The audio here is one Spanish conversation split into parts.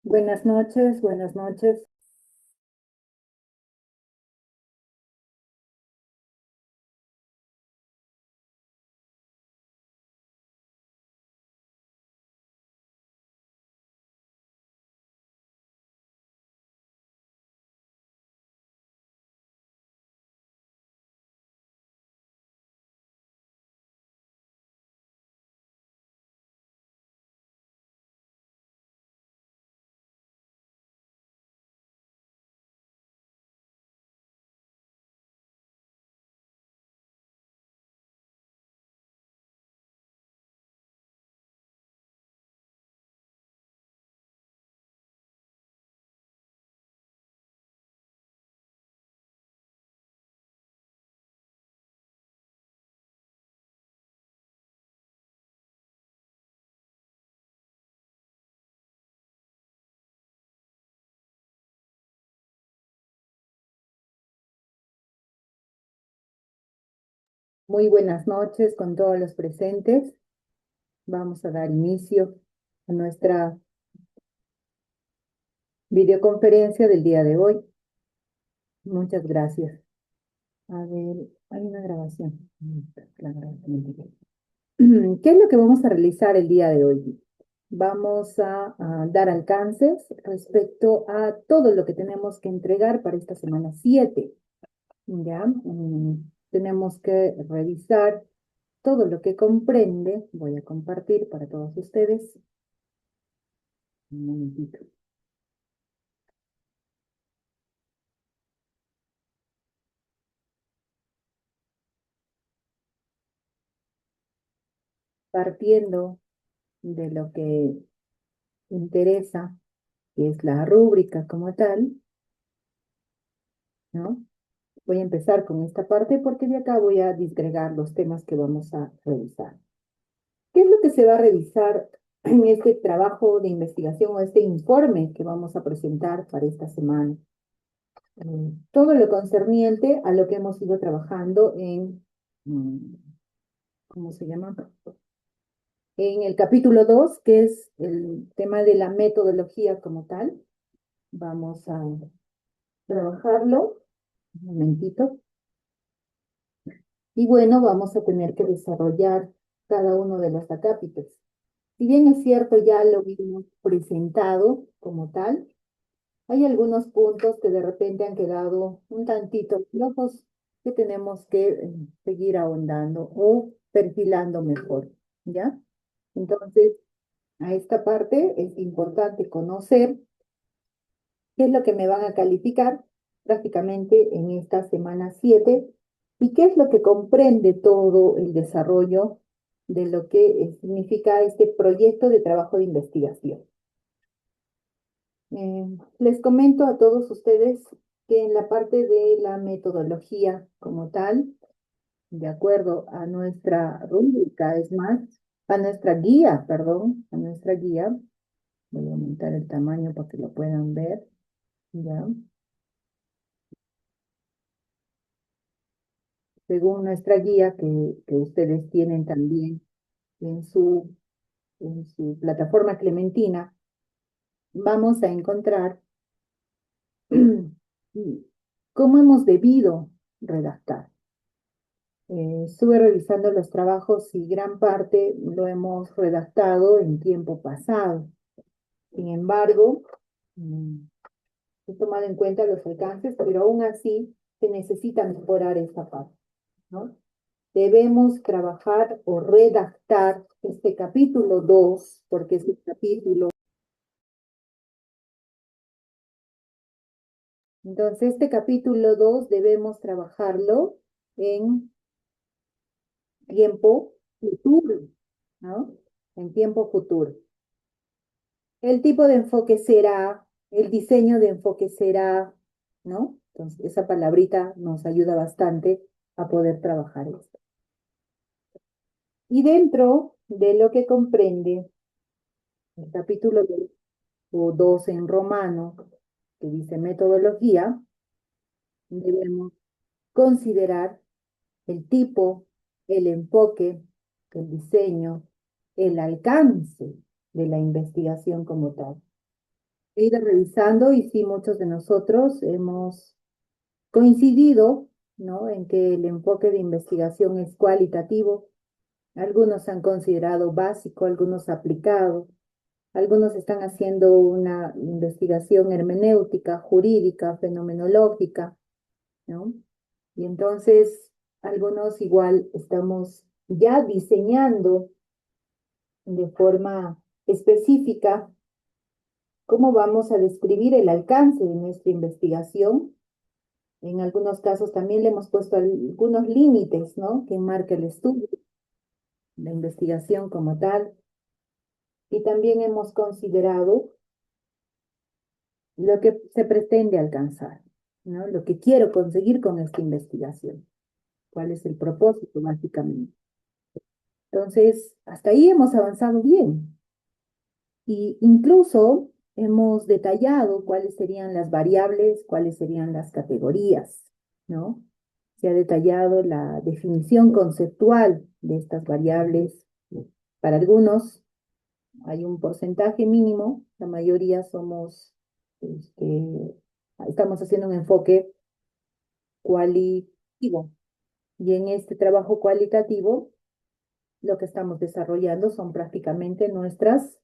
Buenas noches, buenas noches. Muy buenas noches con todos los presentes. Vamos a dar inicio a nuestra videoconferencia del día de hoy. Muchas gracias. A ver, hay una grabación. La grabación. ¿Qué es lo que vamos a realizar el día de hoy? Vamos a dar alcances respecto a todo lo que tenemos que entregar para esta semana 7. ¿Ya? Tenemos que revisar todo lo que comprende. Voy a compartir para todos ustedes. Un momentito. Partiendo de lo que interesa, que es la rúbrica como tal, ¿no? Voy a empezar con esta parte porque de acá voy a disgregar los temas que vamos a revisar. ¿Qué es lo que se va a revisar en este trabajo de investigación o este informe que vamos a presentar para esta semana? Todo lo concerniente a lo que hemos ido trabajando en, ¿cómo se llama? En el capítulo 2, que es el tema de la metodología como tal. Vamos a trabajarlo. Un momentito. Y bueno, vamos a tener que desarrollar cada uno de los acápites. Si bien es cierto, ya lo vimos presentado como tal, hay algunos puntos que de repente han quedado un tantito flojos que tenemos que seguir ahondando o perfilando mejor, ¿ya? Entonces, a esta parte es importante conocer qué es lo que me van a calificar prácticamente en esta semana 7 y qué es lo que comprende todo el desarrollo de lo que significa este proyecto de trabajo de investigación. Les comento a todos ustedes que en la parte de la metodología como tal, de acuerdo a nuestra rúbrica, es más, a nuestra guía, perdón, a nuestra guía, voy a aumentar el tamaño para que lo puedan ver, ¿ya? Según nuestra guía que ustedes tienen también en su plataforma Clementina, vamos a encontrar cómo hemos debido redactar. Estuve revisando los trabajos y gran parte lo hemos redactado en tiempo pasado. Sin embargo, mm, he tomado en cuenta los alcances, pero aún así se necesita mejorar esta parte, ¿no? Debemos trabajar o redactar este capítulo 2 porque es el capítulo. Entonces, este capítulo 2 debemos trabajarlo en tiempo futuro, ¿no? En tiempo futuro. El tipo de enfoque será, el diseño de enfoque será, ¿no? Entonces, esa palabrita nos ayuda bastante a poder trabajar esto. Y dentro de lo que comprende el capítulo 2 o 2 en romano, que dice metodología, debemos considerar el tipo, el enfoque, el diseño, el alcance de la investigación como tal. He ido revisando y sí, muchos de nosotros hemos coincidido, ¿no? En que el enfoque de investigación es cualitativo. Algunos han considerado básico, algunos aplicado, algunos están haciendo una investigación hermenéutica, jurídica, fenomenológica, ¿no? Y entonces, algunos igual estamos ya diseñando de forma específica cómo vamos a describir el alcance de nuestra investigación. En algunos casos también le hemos puesto algunos límites, ¿no? Que marca el estudio, la investigación como tal. Y también hemos considerado lo que se pretende alcanzar, ¿no? Lo que quiero conseguir con esta investigación. ¿Cuál es el propósito, básicamente? Entonces, hasta ahí hemos avanzado bien. Y incluso hemos detallado cuáles serían las variables, cuáles serían las categorías, ¿no? Se ha detallado la definición conceptual de estas variables. Para algunos hay un porcentaje mínimo, la mayoría somos, este, estamos haciendo un enfoque cualitativo. Y en este trabajo cualitativo, lo que estamos desarrollando son prácticamente nuestras,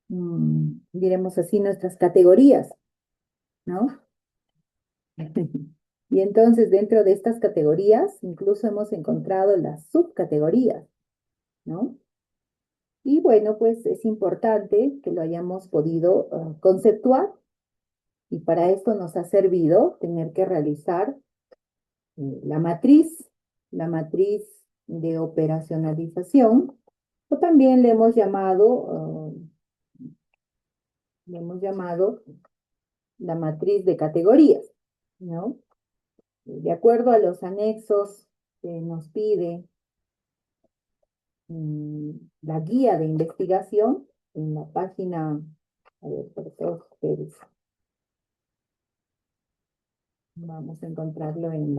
diremos así, nuestras categorías, ¿no? Y entonces dentro de estas categorías incluso hemos encontrado las subcategorías, ¿no? Y bueno, pues es importante que lo hayamos podido conceptuar y para esto nos ha servido tener que realizar la matriz de operacionalización, o también le hemos llamado la matriz de categorías, ¿no? De acuerdo a los anexos que nos pide la guía de investigación en la página, a ver, por todos ustedes, vamos a encontrarlo en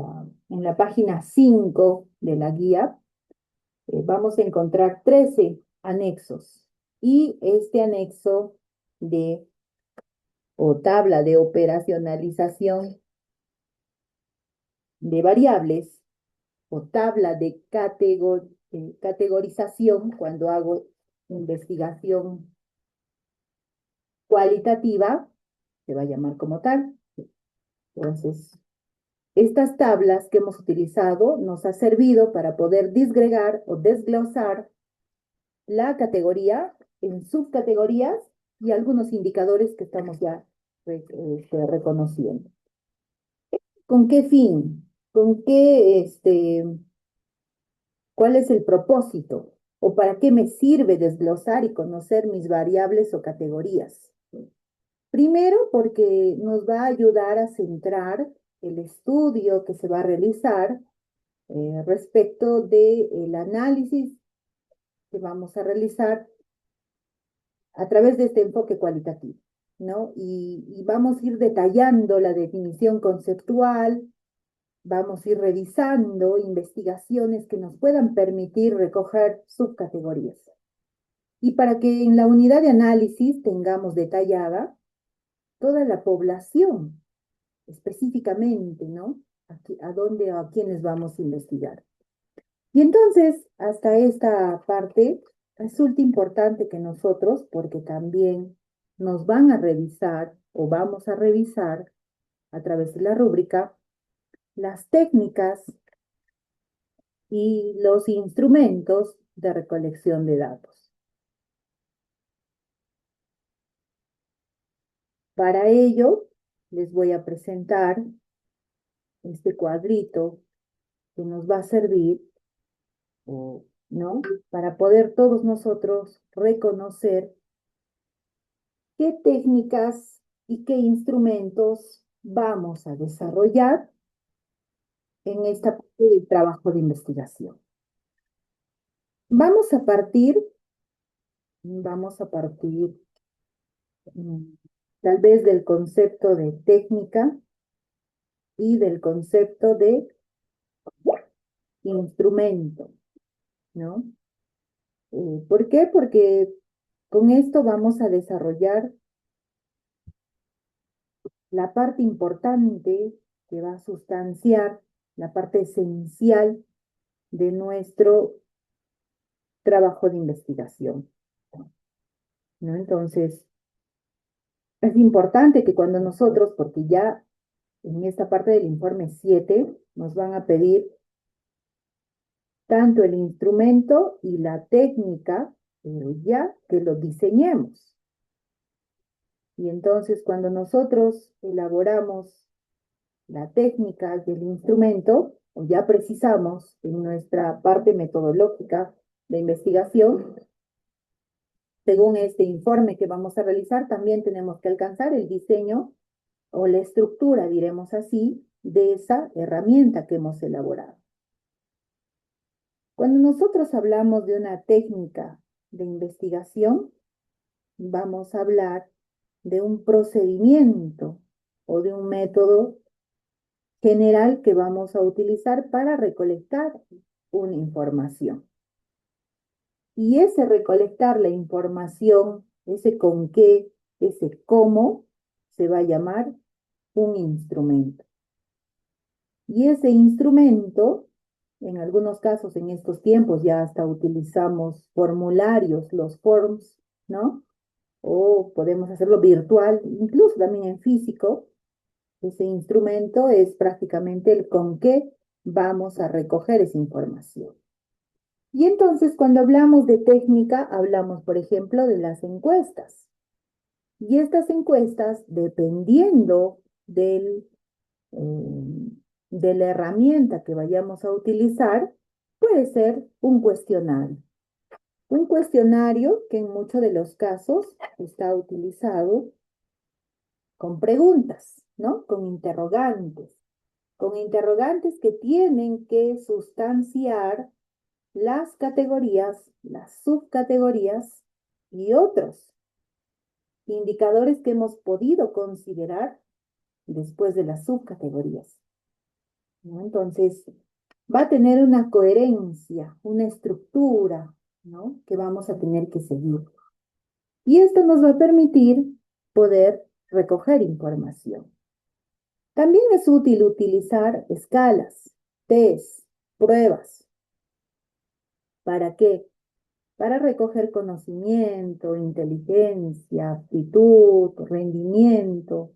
la página 5 de la guía, vamos a encontrar 13 anexos y este anexo de o tabla de operacionalización de variables o tabla de categorización cuando hago investigación cualitativa, se va a llamar como tal. Entonces, estas tablas que hemos utilizado nos ha servido para poder disgregar o desglosar la categoría en subcategorías y algunos indicadores que estamos ya reconociendo. ¿Con qué fin? ¿Con qué, cuál es el propósito? ¿O para qué me sirve desglosar y conocer mis variables o categorías? Primero, porque nos va a ayudar a centrar el estudio que se va a realizar respecto del análisis que vamos a realizar a través de este enfoque cualitativo, ¿no? Y vamos a ir detallando la definición conceptual, vamos a ir revisando investigaciones que nos puedan permitir recoger subcategorías. Y para que en la unidad de análisis tengamos detallada toda la población específicamente, ¿no? A dónde o a quiénes vamos a investigar. Y entonces, hasta esta parte, resulta importante que nosotros, porque también nos van a revisar o vamos a revisar a través de la rúbrica las técnicas y los instrumentos de recolección de datos. Para ello, les voy a presentar este cuadrito que nos va a servir, ¿no? Para poder todos nosotros reconocer qué técnicas y qué instrumentos vamos a desarrollar en esta parte del trabajo de investigación. Vamos a partir, vamos a partir tal vez del concepto de técnica y del concepto de instrumento, ¿no? ¿Por qué? Porque con esto vamos a desarrollar la parte importante que va a sustanciar, la parte esencial de nuestro trabajo de investigación, ¿no? Entonces, es importante que cuando nosotros, porque ya en esta parte del informe 7 nos van a pedir tanto el instrumento y la técnica, pero ya que lo diseñemos. Y entonces cuando nosotros elaboramos la técnica y el instrumento, o ya precisamos en nuestra parte metodológica de investigación, según este informe que vamos a realizar, también tenemos que alcanzar el diseño o la estructura, diremos así, de esa herramienta que hemos elaborado. Cuando nosotros hablamos de una técnica de investigación, vamos a hablar de un procedimiento o de un método general que vamos a utilizar para recolectar una información. Y ese recolectar la información, ese con qué, ese cómo, se va a llamar un instrumento. Y ese instrumento, en algunos casos en estos tiempos ya hasta utilizamos formularios, los forms, ¿no? O podemos hacerlo virtual, incluso también en físico. Ese instrumento es prácticamente el con qué vamos a recoger esa información. Y entonces cuando hablamos de técnica, hablamos, por ejemplo, de las encuestas. Y estas encuestas, dependiendo eh, de la herramienta que vayamos a utilizar, puede ser un cuestionario. Un cuestionario que en muchos de los casos está utilizado con preguntas, ¿no? Con interrogantes que tienen que sustanciar las categorías, las subcategorías y otros indicadores que hemos podido considerar después de las subcategorías, ¿no? Entonces, va a tener una coherencia, una estructura, ¿no? Que vamos a tener que seguir. Y esto nos va a permitir poder recoger información. También es útil utilizar escalas, test, pruebas. ¿Para qué? Para recoger conocimiento, inteligencia, aptitud, rendimiento,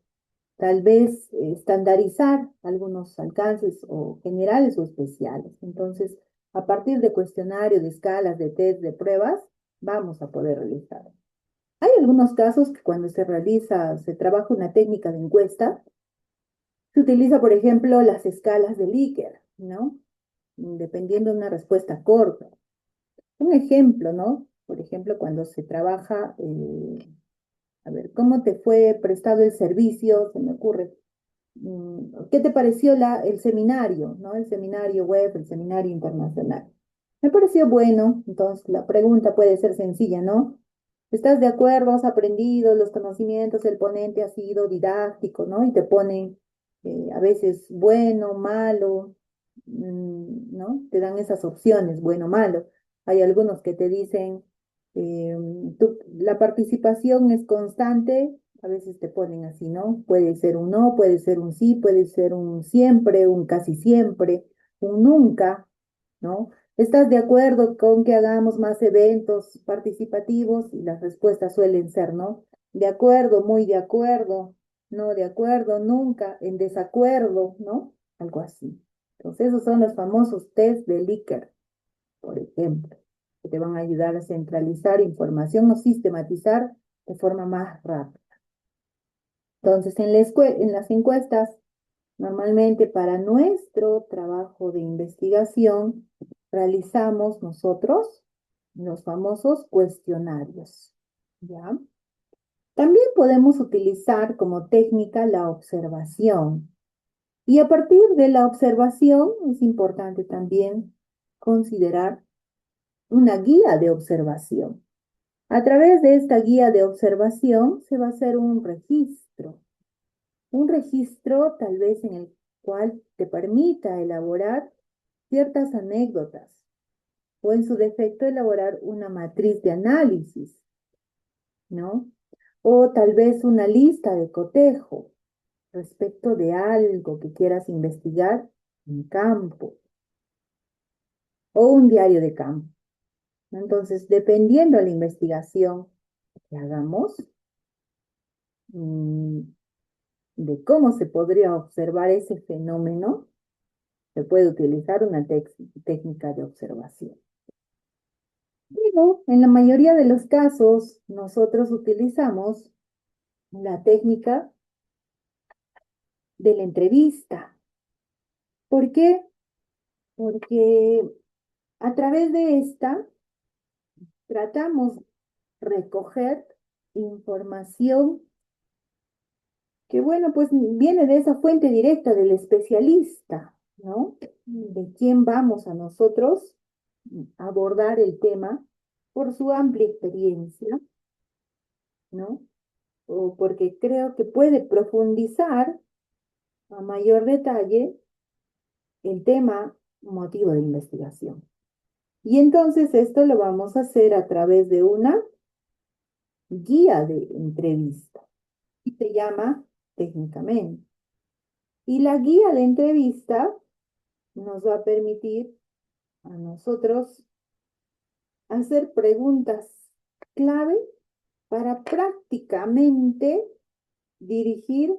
tal vez estandarizar algunos alcances o generales o especiales. Entonces, a partir de cuestionarios, de escalas, de test, de pruebas, vamos a poder realizar. Hay algunos casos que cuando se trabaja una técnica de encuesta, se utiliza, por ejemplo, las escalas de Likert, ¿no? Dependiendo de una respuesta corta. Un ejemplo, ¿no? Por ejemplo, cuando se trabaja, a ver, ¿cómo te fue prestado el servicio? Se me ocurre. ¿Qué te pareció el seminario, ¿no? El seminario web, el seminario internacional. Me pareció bueno, entonces la pregunta puede ser sencilla, ¿no? ¿Estás de acuerdo? ¿Has aprendido los conocimientos? El ponente ha sido didáctico, ¿no? Y te ponen a veces bueno, malo, ¿no? Te dan esas opciones, bueno, malo. Hay algunos que te dicen, eh, la participación es constante, a veces te ponen así, ¿no? Puede ser un no, puede ser un sí, puede ser un siempre, un casi siempre, un nunca, ¿no? ¿Estás de acuerdo con que hagamos más eventos participativos? Y las respuestas suelen ser, ¿no? De acuerdo, muy de acuerdo, no de acuerdo, nunca, en desacuerdo, ¿no? Algo así. Entonces, esos son los famosos test de Likert, por ejemplo, que te van a ayudar a centralizar información o sistematizar de forma más rápida. Entonces, en las encuestas, normalmente para nuestro trabajo de investigación, realizamos nosotros los famosos cuestionarios, ¿ya? También podemos utilizar como técnica la observación. Y a partir de la observación es importante también considerar una guía de observación. A través de esta guía de observación se va a hacer un registro tal vez en el cual te permita elaborar ciertas anécdotas o en su defecto elaborar una matriz de análisis, ¿no? O tal vez una lista de cotejo, respecto de algo que quieras investigar en campo o un diario de campo. Entonces, dependiendo de la investigación que hagamos, mm, de cómo se podría observar ese fenómeno, se puede utilizar una técnica de observación. Pero en la mayoría de los casos, nosotros utilizamos la técnica de la entrevista. ¿Por qué? Porque a través de esta tratamos de recoger información que, bueno, pues viene de esa fuente directa del especialista, ¿no? De quién vamos a nosotros abordar el tema por su amplia experiencia, ¿no? O porque creo que puede profundizar a mayor detalle el tema motivo de investigación. Y entonces esto lo vamos a hacer a través de una guía de entrevista y se llama técnicamente. Y la guía de entrevista nos va a permitir a nosotros hacer preguntas clave para prácticamente dirigir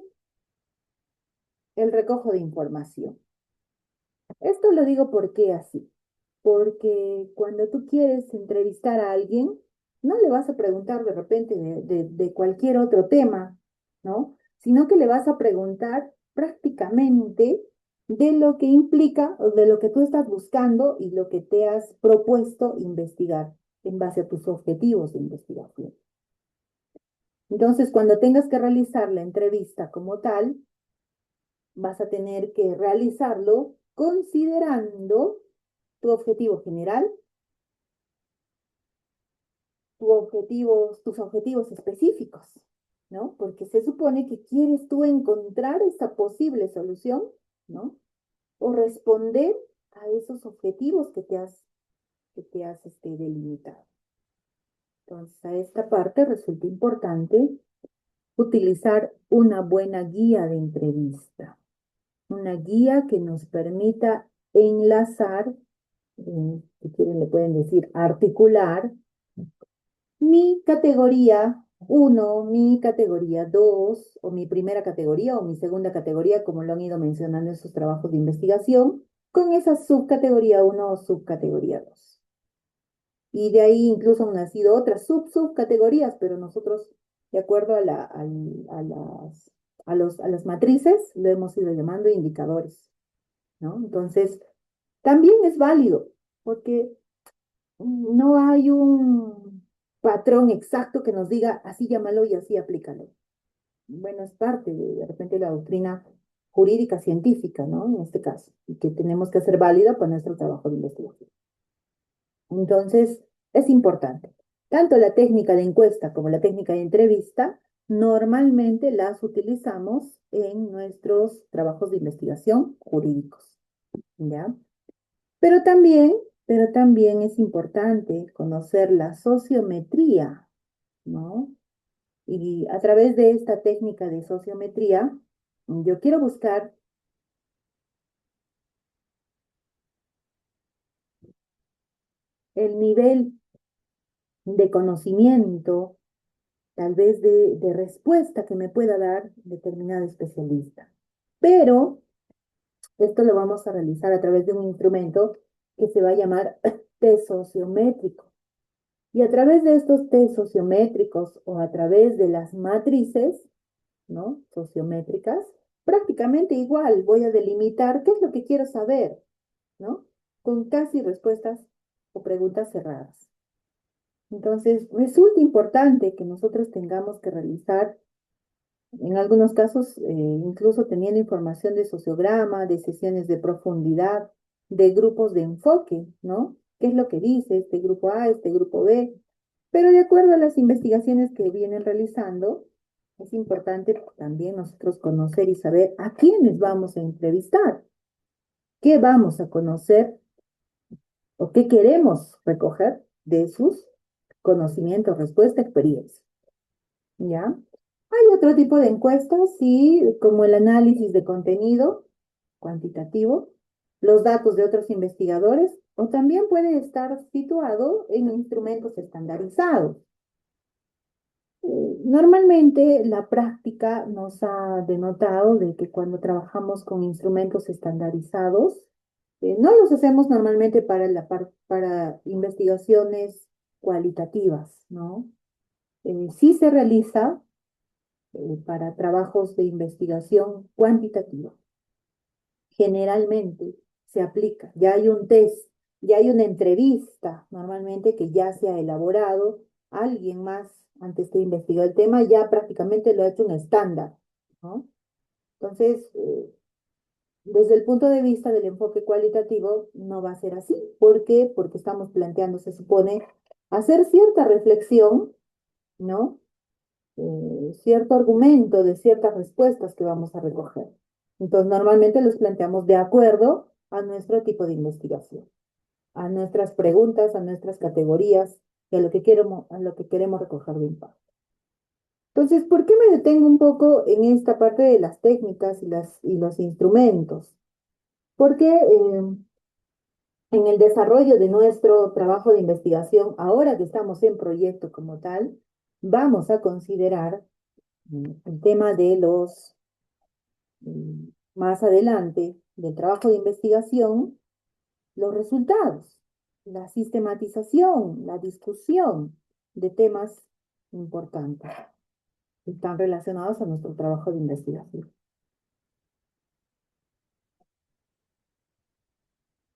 el recojo de información. Esto lo digo porque así, porque cuando tú quieres entrevistar a alguien, no le vas a preguntar de repente de cualquier otro tema, ¿no? Sino que le vas a preguntar prácticamente de lo que implica o de lo que tú estás buscando y lo que te has propuesto investigar en base a tus objetivos de investigación. Entonces, cuando tengas que realizar la entrevista como tal, vas a tener que realizarlo considerando tu objetivo general, tus objetivos específicos, ¿no? Porque se supone que quieres tú encontrar esa posible solución, ¿no? O responder a esos objetivos que te has delimitado. Entonces, a esta parte resulta importante utilizar una buena guía de entrevista, una guía que nos permita enlazar, si quieren le pueden decir articular, mi categoría 1, mi categoría 2, o mi primera categoría, o mi segunda categoría, como lo han ido mencionando en sus trabajos de investigación, con esa subcategoría 1 o subcategoría 2. Y de ahí incluso han nacido otras subcategorías, pero nosotros, de acuerdo a las matrices, lo hemos ido llamando indicadores, ¿no? Entonces, también es válido, porque no hay un patrón exacto que nos diga así llámalo y así aplícalo. Bueno, es parte de repente la doctrina jurídica científica, ¿no? En este caso, y que tenemos que hacer válida para nuestro trabajo de investigación. Entonces, es importante. Tanto la técnica de encuesta como la técnica de entrevista, normalmente las utilizamos en nuestros trabajos de investigación jurídicos, ¿ya? Pero también, pero también es importante conocer la sociometría, ¿no? Y a través de esta técnica de sociometría, yo quiero buscar el nivel de conocimiento, tal vez de respuesta que me pueda dar determinado especialista. Pero esto lo vamos a realizar a través de un instrumento que se va a llamar test sociométrico. Y a través de estos test sociométricos o a través de las matrices, ¿no? Sociométricas, prácticamente igual voy a delimitar qué es lo que quiero saber, ¿no? Con casi respuestas o preguntas cerradas. Entonces, resulta importante que nosotros tengamos que realizar, en algunos casos, incluso teniendo información de sociograma, de sesiones de profundidad, de grupos de enfoque, ¿no? ¿Qué es lo que dice este grupo A, este grupo B? Pero de acuerdo a las investigaciones que vienen realizando, es importante también nosotros conocer y saber a quiénes vamos a entrevistar, qué vamos a conocer o qué queremos recoger de sus conocimientos, respuesta, experiencia. ¿Ya? Hay otro tipo de encuestas, sí, como el análisis de contenido cuantitativo, los datos de otros investigadores, o también puede estar situado en instrumentos estandarizados. Normalmente la práctica nos ha denotado de que cuando trabajamos con instrumentos estandarizados, no los hacemos normalmente para investigaciones cualitativas, ¿no? Sí se realiza para trabajos de investigación cuantitativa. Generalmente se aplica, ya hay un test, ya hay una entrevista normalmente que ya se ha elaborado, alguien más antes que investigó el tema ya prácticamente lo ha hecho un estándar, ¿no? Entonces, desde el punto de vista del enfoque cualitativo, no va a ser así. ¿Por qué? Porque estamos planteando, se supone, hacer cierta reflexión, ¿no? Cierto argumento de ciertas respuestas que vamos a recoger. Entonces, normalmente los planteamos de acuerdo a nuestro tipo de investigación, a nuestras preguntas, a nuestras categorías y a lo que queremos recoger de impacto. Entonces, ¿por qué me detengo un poco en esta parte de las técnicas y los instrumentos? Porque en el desarrollo de nuestro trabajo de investigación, ahora que estamos en proyecto como tal, vamos a considerar el tema de más adelante, del trabajo de investigación, los resultados, la sistematización, la discusión de temas importantes que están relacionados a nuestro trabajo de investigación.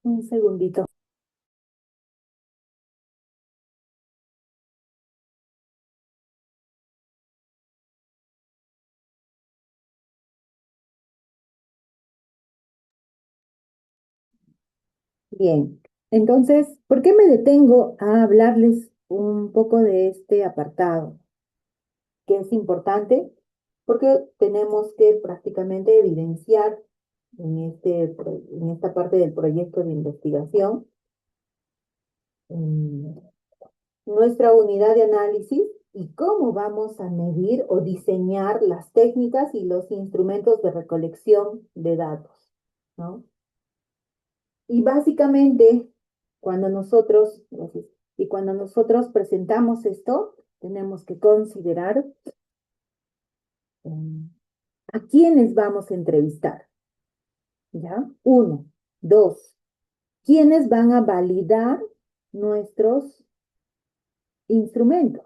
Un segundito. Bien, entonces, ¿por qué me detengo a hablarles un poco de este apartado? Que es importante porque tenemos que prácticamente evidenciar en esta parte del proyecto de investigación mm, nuestra unidad de análisis y cómo vamos a medir o diseñar las técnicas y los instrumentos de recolección de datos, ¿no? Y básicamente, cuando nosotros, gracias, y cuando nosotros presentamos esto, tenemos que considerar um, a quiénes vamos a entrevistar, ¿ya? Uno, dos, quiénes van a validar nuestros instrumentos.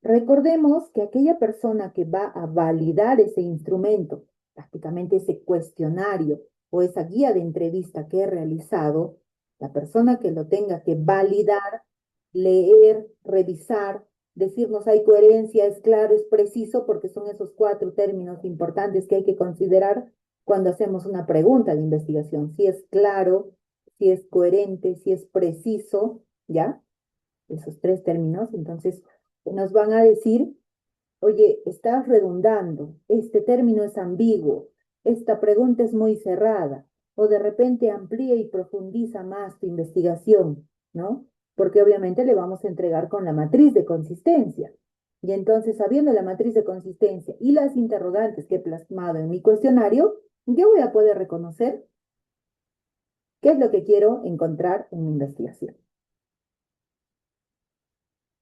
Recordemos que aquella persona que va a validar ese instrumento, prácticamente ese cuestionario o esa guía de entrevista que he realizado, la persona que lo tenga que validar, leer, revisar, decirnos hay coherencia, es claro, es preciso, porque son esos cuatro términos importantes que hay que considerar cuando hacemos una pregunta de investigación. Si es claro, si es coherente, si es preciso, ¿ya? Esos tres términos. Entonces, nos van a decir, oye, estás redundando, este término es ambiguo, esta pregunta es muy cerrada, o de repente amplía y profundiza más tu investigación, ¿no? Porque obviamente le vamos a entregar con la matriz de consistencia. Y entonces, sabiendo la matriz de consistencia y las interrogantes que he plasmado en mi cuestionario, yo voy a poder reconocer qué es lo que quiero encontrar en mi investigación.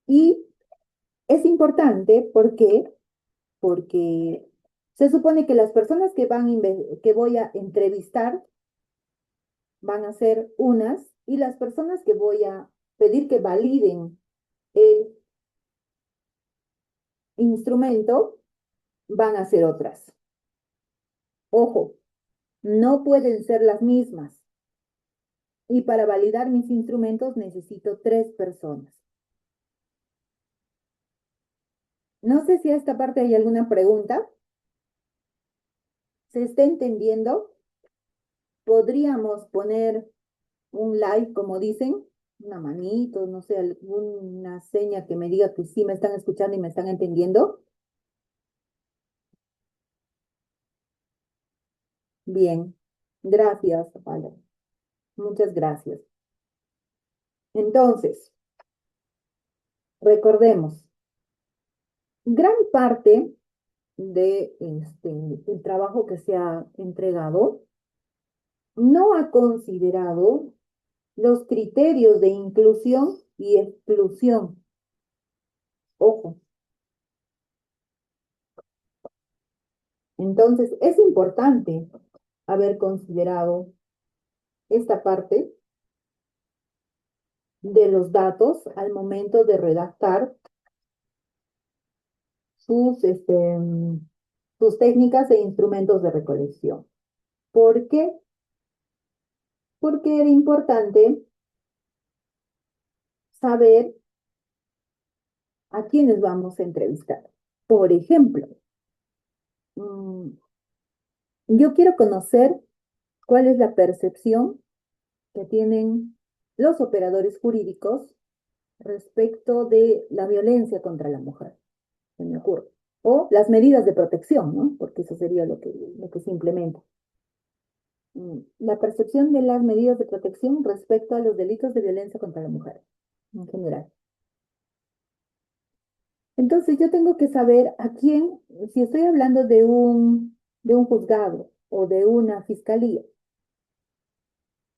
Y es importante porque se supone que las personas que voy a entrevistar van a ser unas y las personas que voy a pedir que validen el instrumento van a ser otras. Ojo, no pueden ser las mismas. Y para validar mis instrumentos necesito tres personas. No sé si a esta parte hay alguna pregunta. ¿Se está entendiendo? Podríamos poner un like, como dicen, una manito, no sé, alguna seña que me diga que sí me están escuchando y me están entendiendo. Bien, gracias, Pablo. Muchas gracias. Entonces, recordemos, Gran parte de el trabajo que se ha entregado no ha considerado los criterios de inclusión y exclusión. Ojo. Entonces, es importante haber considerado esta parte de los datos al momento de redactar sus, sus técnicas e instrumentos de recolección. ¿Por qué? Porque era importante saber a quiénes vamos a entrevistar. Por ejemplo, mm, yo quiero conocer cuál es la percepción que tienen los operadores jurídicos respecto de la violencia contra la mujer, se me ocurre. O las medidas de protección, ¿no? Porque eso sería lo que se implementa. La percepción de las medidas de protección respecto a los delitos de violencia contra la mujer, en general. Entonces yo tengo que saber a quién, si estoy hablando de un juzgado o de una fiscalía,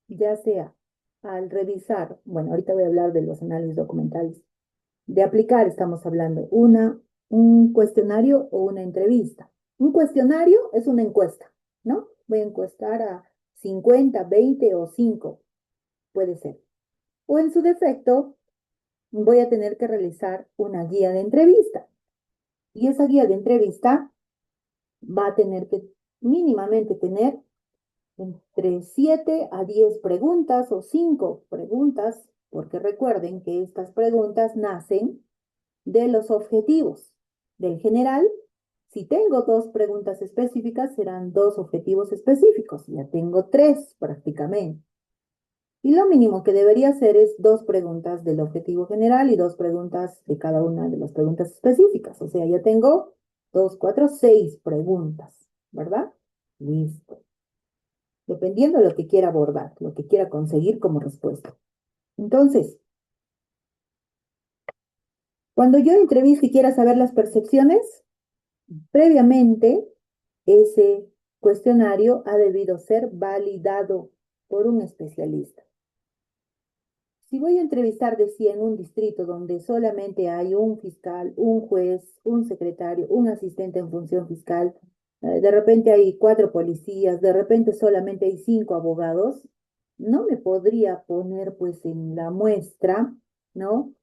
ya sea al revisar, bueno, ahorita voy a hablar de los análisis documentales, de aplicar, estamos hablando, un cuestionario o una entrevista. Un cuestionario es una encuesta, ¿no? Voy a encuestar a 50, 20 o 5, puede ser. O en su defecto, voy a tener que realizar una guía de entrevista. Y esa guía de entrevista va a tener que mínimamente tener entre 7 a 10 preguntas o 5 preguntas, porque recuerden que estas preguntas nacen de los objetivos. Del general, si tengo 2 preguntas específicas, serán 2 objetivos específicos. Ya tengo 3 prácticamente. Y lo mínimo que debería hacer es 2 preguntas del objetivo general y 2 preguntas de cada una de las preguntas específicas. O sea, ya tengo 2, 4, 6 preguntas, ¿verdad? Listo. Dependiendo de lo que quiera abordar, lo que quiera conseguir como respuesta. Entonces, cuando yo entrevisto y quiera saber las percepciones, previamente ese cuestionario ha debido ser validado por un especialista. Si voy a entrevistar de 100 un distrito donde solamente hay un fiscal, un juez, un secretario, un asistente en función fiscal, de repente hay 4 policías, de repente solamente hay 5 abogados, no me podría poner pues en la muestra, ¿no?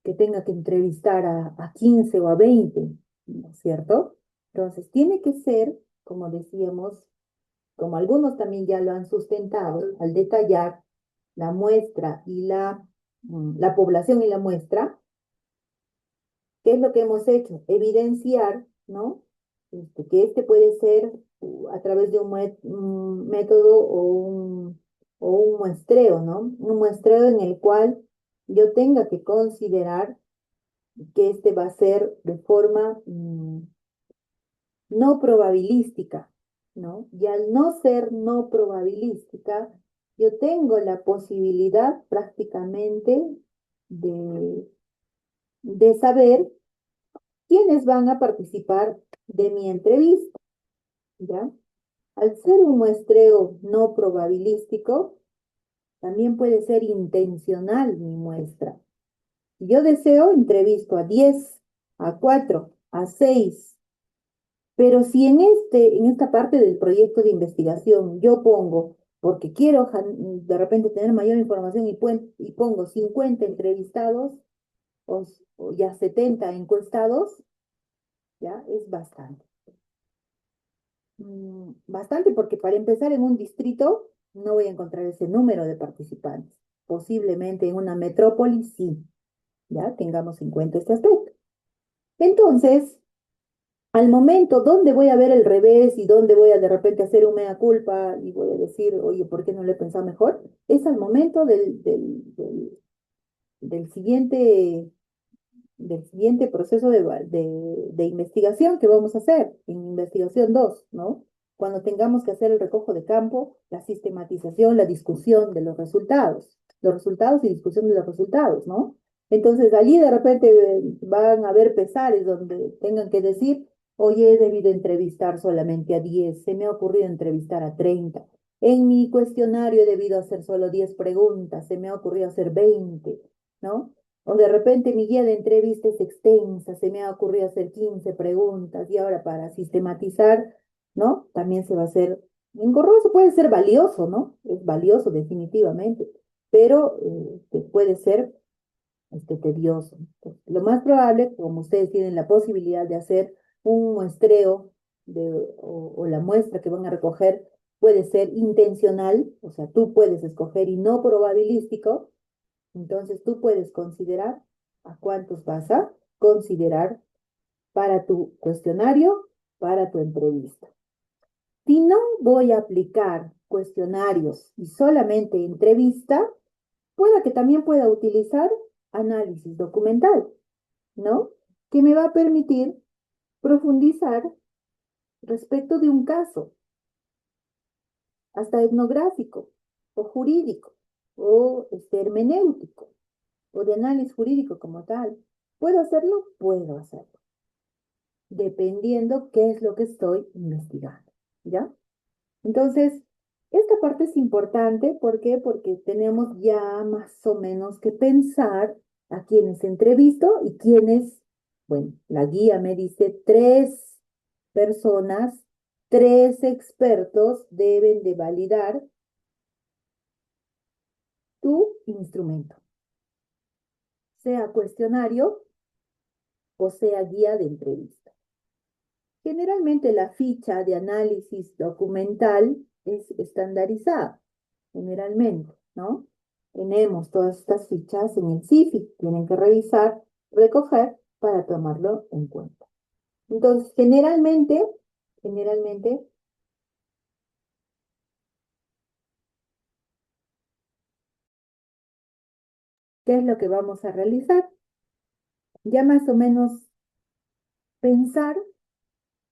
Que tenga que entrevistar a 15 o a 20, ¿no es cierto? Entonces, tiene que ser, como decíamos, como algunos también ya lo han sustentado, al detallar la muestra y la población y la muestra, ¿qué es lo que hemos hecho? Evidenciar, ¿no? Que puede ser a través de un método o un muestreo, ¿no? Un muestreo en el cual yo tenga que considerar que este va a ser de forma no probabilística, ¿no? Y al no ser no probabilística, yo tengo la posibilidad prácticamente de, de saber quiénes van a participar de mi entrevista, ¿ya? Al ser un muestreo no probabilístico, también puede ser intencional mi muestra. Si yo deseo, entrevisto a 10, a 4, a 6. Pero si en esta parte del proyecto de investigación yo pongo, porque quiero de repente tener mayor información y pongo 50 entrevistados o ya 70 encuestados, ya es bastante. Bastante porque para empezar en un distrito no voy a encontrar ese número de participantes. Posiblemente en una metrópoli sí, ya tengamos en cuenta este aspecto. Entonces, al momento donde voy a ver el revés y donde voy a de repente hacer un mea culpa y voy a decir, oye, ¿por qué no lo he pensado mejor? Es al momento del siguiente, del siguiente proceso de investigación que vamos a hacer, en investigación 2, ¿no? Cuando tengamos que hacer el recojo de campo, la sistematización, la discusión de los resultados y discusión de los resultados, ¿no? Entonces allí de repente van a haber pesares donde tengan que decir, oye, he debido entrevistar solamente a 10, se me ha ocurrido entrevistar a 30. En mi cuestionario he debido hacer solo 10 preguntas, se me ha ocurrido hacer 20, ¿no? O de repente mi guía de entrevista es extensa, se me ha ocurrido hacer 15 preguntas y ahora para sistematizar, ¿no? También se va a hacer engorroso, puede ser valioso, ¿no? Es valioso definitivamente, pero puede ser tedioso. Entonces, lo más probable, como ustedes tienen la posibilidad de hacer un muestreo o la muestra que van a recoger puede ser intencional, o sea, tú puedes escoger y no probabilístico, entonces tú puedes considerar a cuántos vas a considerar para tu cuestionario, para tu entrevista. Si no voy a aplicar cuestionarios y solamente entrevista, pueda que también pueda utilizar análisis documental, ¿no? Que me va a permitir profundizar respecto de un caso, hasta etnográfico, o jurídico, o hermenéutico, o de análisis jurídico como tal. ¿Puedo hacerlo? Puedo hacerlo, dependiendo qué es lo que estoy investigando, ¿ya? Entonces, esta parte es importante, ¿por qué? Porque tenemos ya más o menos que pensar a quienes entrevisto y quienes, bueno, la guía me dice 3 personas, 3 expertos deben de validar tu instrumento, sea cuestionario o sea guía de entrevista. Generalmente la ficha de análisis documental es estandarizada, generalmente, ¿no? Tenemos todas estas fichas en el CIFI, tienen que revisar, recoger para tomarlo en cuenta. Entonces, generalmente, ¿qué es lo que vamos a realizar? Ya más o menos pensar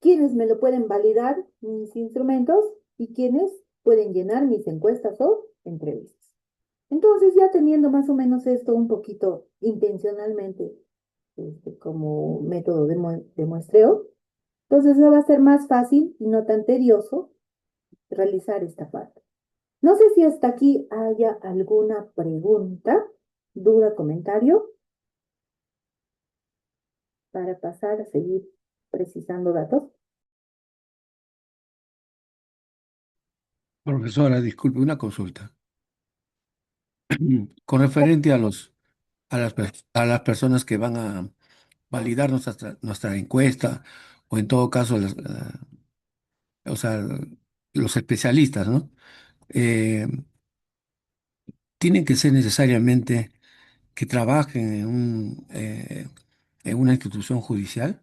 quiénes me lo pueden validar mis instrumentos y quiénes pueden llenar mis encuestas o entrevistas. Entonces, ya teniendo más o menos esto un poquito intencionalmente como método de muestreo, entonces me va a ser más fácil y no tan tedioso realizar esta parte. No sé si hasta aquí haya alguna pregunta, duda, comentario para pasar a seguir precisando datos. Profesora, disculpe, una consulta. Con referente a a las personas que van a validar nuestra encuesta, o en todo caso, o sea, los especialistas, ¿no? Eh, Tienen que ser necesariamente que trabajen en una institución judicial.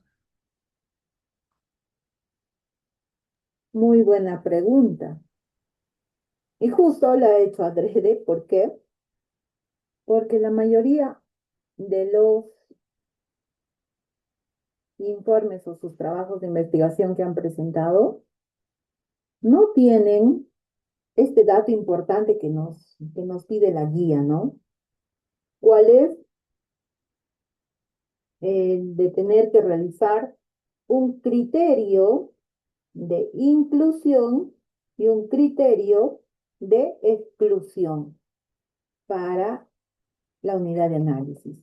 Muy buena pregunta. Y justo la he hecho adrede, ¿por qué? Porque la mayoría de los informes o sus trabajos de investigación que han presentado no tienen este dato importante que nos pide la guía, ¿no? ¿Cuál es el de tener que realizar un criterio de inclusión y un criterio de exclusión para la unidad de análisis?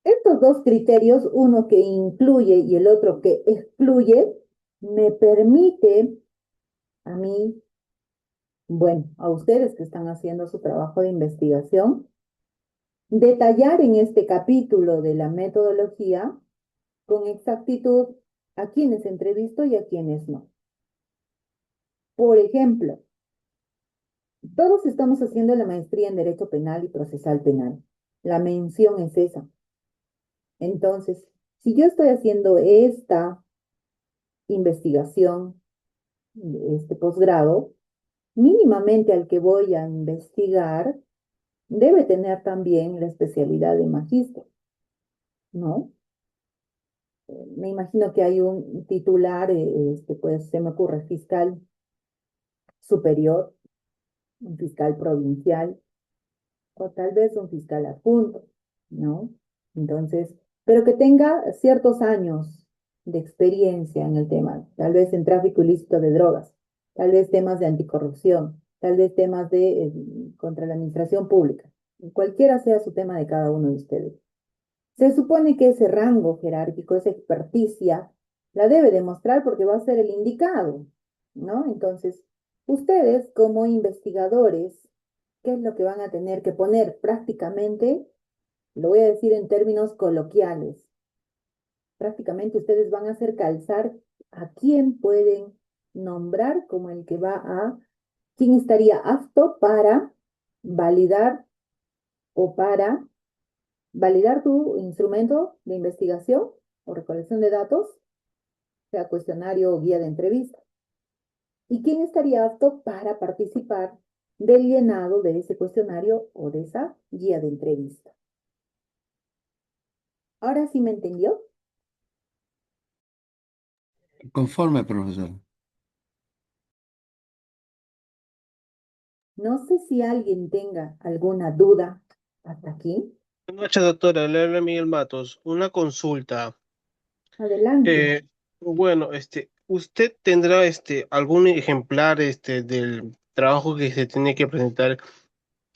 Estos dos criterios, uno que incluye y el otro que excluye, me permite a mí, bueno, a ustedes que están haciendo su trabajo de investigación, detallar en este capítulo de la metodología con exactitud a quienes entrevisto y a quienes no. Por ejemplo, todos estamos haciendo la maestría en Derecho Penal y Procesal Penal. La mención es esa. Entonces, si yo estoy haciendo esta investigación, este posgrado, mínimamente al que voy a investigar debe tener también la especialidad de magíster, ¿no? Me imagino que hay un titular, pues se me ocurre fiscal superior, un fiscal provincial o tal vez un fiscal adjunto. ¿no? Entonces, pero que tenga ciertos años de experiencia en el tema, tal vez en tráfico ilícito de drogas, tal vez temas de anticorrupción, tal vez temas de contra la administración pública, cualquiera sea su tema de cada uno de ustedes. Se supone que ese rango jerárquico, esa experticia, la debe demostrar porque va a ser el indicado, ¿no? Entonces, ustedes como investigadores, ¿qué es lo que van a tener que poner prácticamente? Lo voy a decir en términos coloquiales. Prácticamente ustedes van a hacer calzar a quién pueden nombrar como el que va a, quién estaría apto para validar o para validar tu instrumento de investigación o recolección de datos, sea cuestionario o guía de entrevista. ¿Y quién estaría apto para participar del llenado de ese cuestionario o de esa guía de entrevista? ¿Ahora sí me entendió? Conforme, profesor. No sé si alguien tenga alguna duda hasta aquí. Buenas noches, doctora. Le habla Miguel Matos. Una consulta. Adelante. Eh, bueno, ¿usted tendrá algún ejemplar del trabajo que se tiene que presentar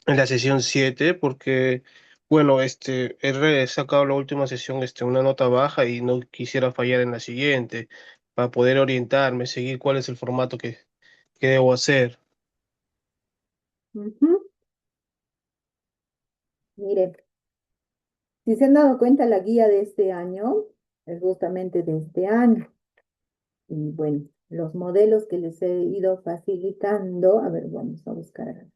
en la sesión 7? Porque, bueno, he sacado la última sesión una nota baja y no quisiera fallar en la siguiente para poder orientarme, seguir cuál es el formato que debo hacer. Ujú. Mire, si se han dado cuenta, la guía de este año es justamente de este año. Y bueno, los modelos que les he ido facilitando, a ver, vamos a buscar acá.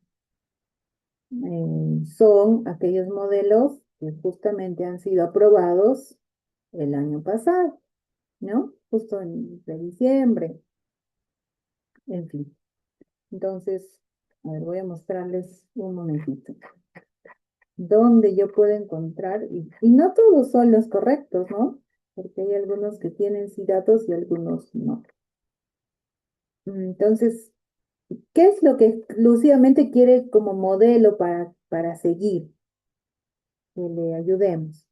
Son aquellos modelos que justamente han sido aprobados el año pasado, ¿no? Justo de diciembre, en fin. Entonces, a ver, voy a mostrarles un momentito. Donde yo puedo encontrar, y no todos son los correctos, ¿no? Porque hay algunos que tienen sí datos y algunos no. Entonces, ¿qué es lo que exclusivamente quiere como modelo para seguir? Que le ayudemos.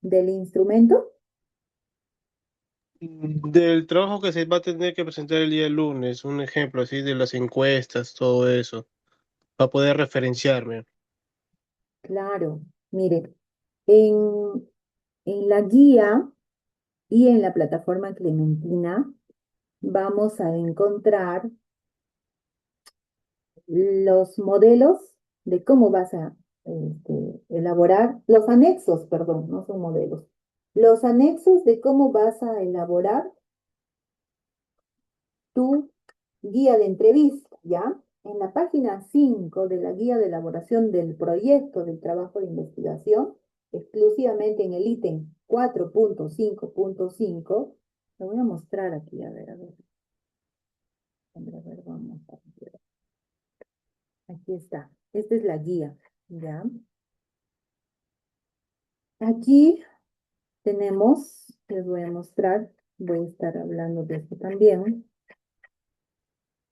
Del instrumento, Del trabajo que se va a tener que presentar el día lunes, un ejemplo así de las encuestas, todo eso, para poder referenciarme. claro. Mire, en, en la guía y en la plataforma Clementina vamos a encontrar los modelos de cómo vas a elaborar, los anexos, perdón, no son modelos, los anexos de cómo vas a elaborar tu guía de entrevista, ¿ya? En la página 5 de la guía de elaboración del proyecto del trabajo de investigación, exclusivamente en el ítem 4.5.5, lo voy a mostrar aquí, a ver, vamos a ver. Aquí está, esta es la guía, ¿ya? Aquí tenemos, les voy a mostrar, voy a estar hablando de esto también.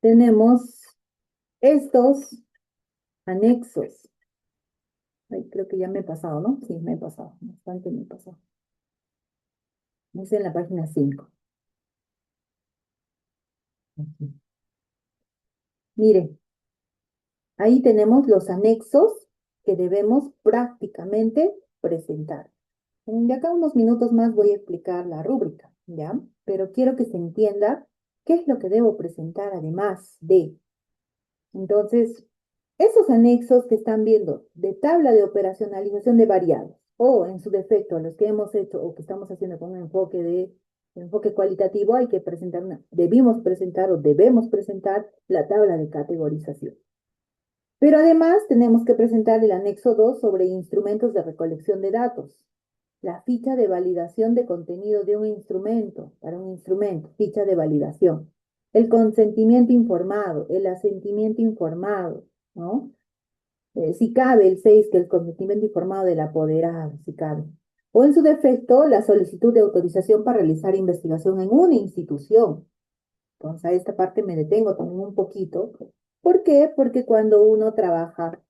Tenemos estos anexos. Ay, creo que ya me he pasado, ¿no? Sí, me he pasado, bastante me he pasado. Es en la página 5. Aquí. Mire, ahí tenemos los anexos que debemos prácticamente presentar. De acá a unos minutos más voy a explicar la rúbrica, ¿ya? Pero quiero que se entienda qué es lo que debo presentar además de. Entonces, esos anexos que están viendo de tabla de operacionalización de variables, o en su defecto, los que hemos hecho o que estamos haciendo con un enfoque cualitativo, hay que presentar debimos presentar o debemos presentar la tabla de categorización. Pero además tenemos que presentar el anexo 2 sobre instrumentos de recolección de datos, la ficha de validación de contenido de un instrumento, para un instrumento, ficha de validación, el consentimiento informado, el asentimiento informado, ¿no? Si cabe el 6 que el consentimiento informado del apoderado, si cabe. O en su defecto, la solicitud de autorización para realizar investigación en una institución. Entonces, a esta parte me detengo también un poquito. ¿Por qué? Porque cuando uno trabaja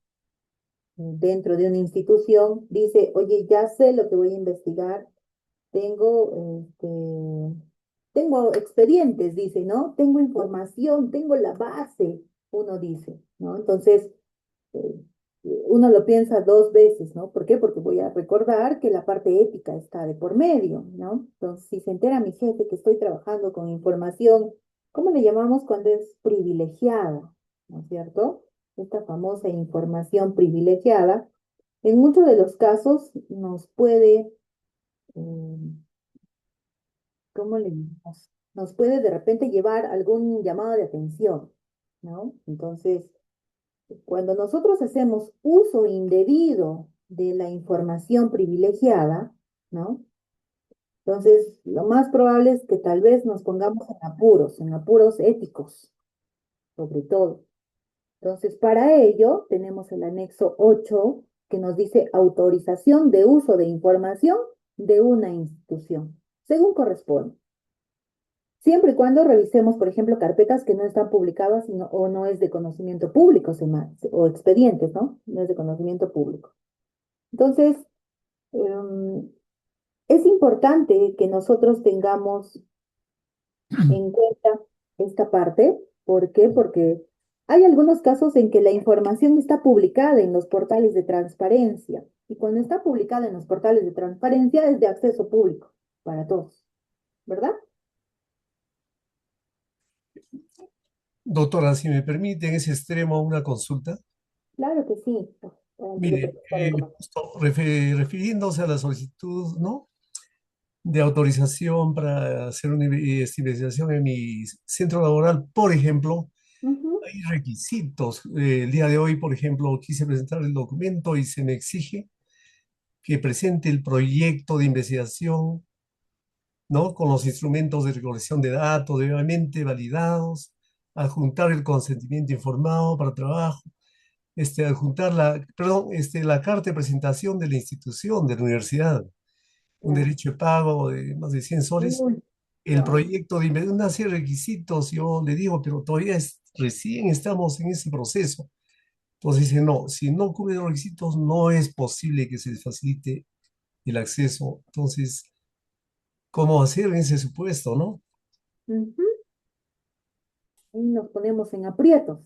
dentro de una institución, dice, oye, ya sé lo que voy a investigar, tengo expedientes, dice, ¿no? Tengo información, tengo la base, uno dice, ¿no? Entonces, eh, uno lo piensa dos veces, ¿no? ¿Por qué? Porque voy a recordar que la parte ética está de por medio, ¿no? Entonces, si se entera mi jefe que estoy trabajando con información, ¿cómo le llamamos cuando es privilegiada? ¿No es cierto? Esta famosa información privilegiada, en muchos de los casos nos puede, eh, ¿cómo le llamamos? Nos puede de repente llevar algún llamado de atención, ¿no? Entonces, cuando nosotros hacemos uso indebido de la información privilegiada, ¿no? Entonces, lo más probable es que tal vez nos pongamos en apuros éticos, sobre todo. Entonces, para ello, tenemos el anexo 8 que nos dice autorización de uso de información de una institución, según corresponde. Siempre y cuando revisemos, por ejemplo, carpetas que no están publicadas o no es de conocimiento público, o expedientes, ¿no? No es de conocimiento público. Entonces, em, es importante que nosotros tengamos en cuenta esta parte. ¿Por qué? Porque hay algunos casos en que la información está publicada en los portales de transparencia. Y cuando está publicada en los portales de transparencia es de acceso público para todos, ¿verdad? Doctora, si me permite en ese extremo una consulta. Claro que sí. Adelante, yo Mire, te comento. justo refiriéndose a la solicitud, ¿no? De autorización para hacer una investigación en mi centro laboral, por ejemplo, Ujú. hay requisitos. El día de hoy, por ejemplo, quise presentar el documento y se me exige que presente el proyecto de investigación, ¿no? Con los instrumentos de recolección de datos debidamente validados, adjuntar el consentimiento informado para trabajo, adjuntar la carta de presentación de la institución, de la universidad, un Claro. derecho de pago de más de 100 soles, Uy, el wow. proyecto de una serie de requisitos. Yo le digo, pero todavía recién estamos en ese proceso. Entonces dice, no, si no cubre los requisitos, no es posible que se les facilite el acceso. Entonces, ¿cómo hacer en ese supuesto, no? Ujú. Y nos ponemos en aprietos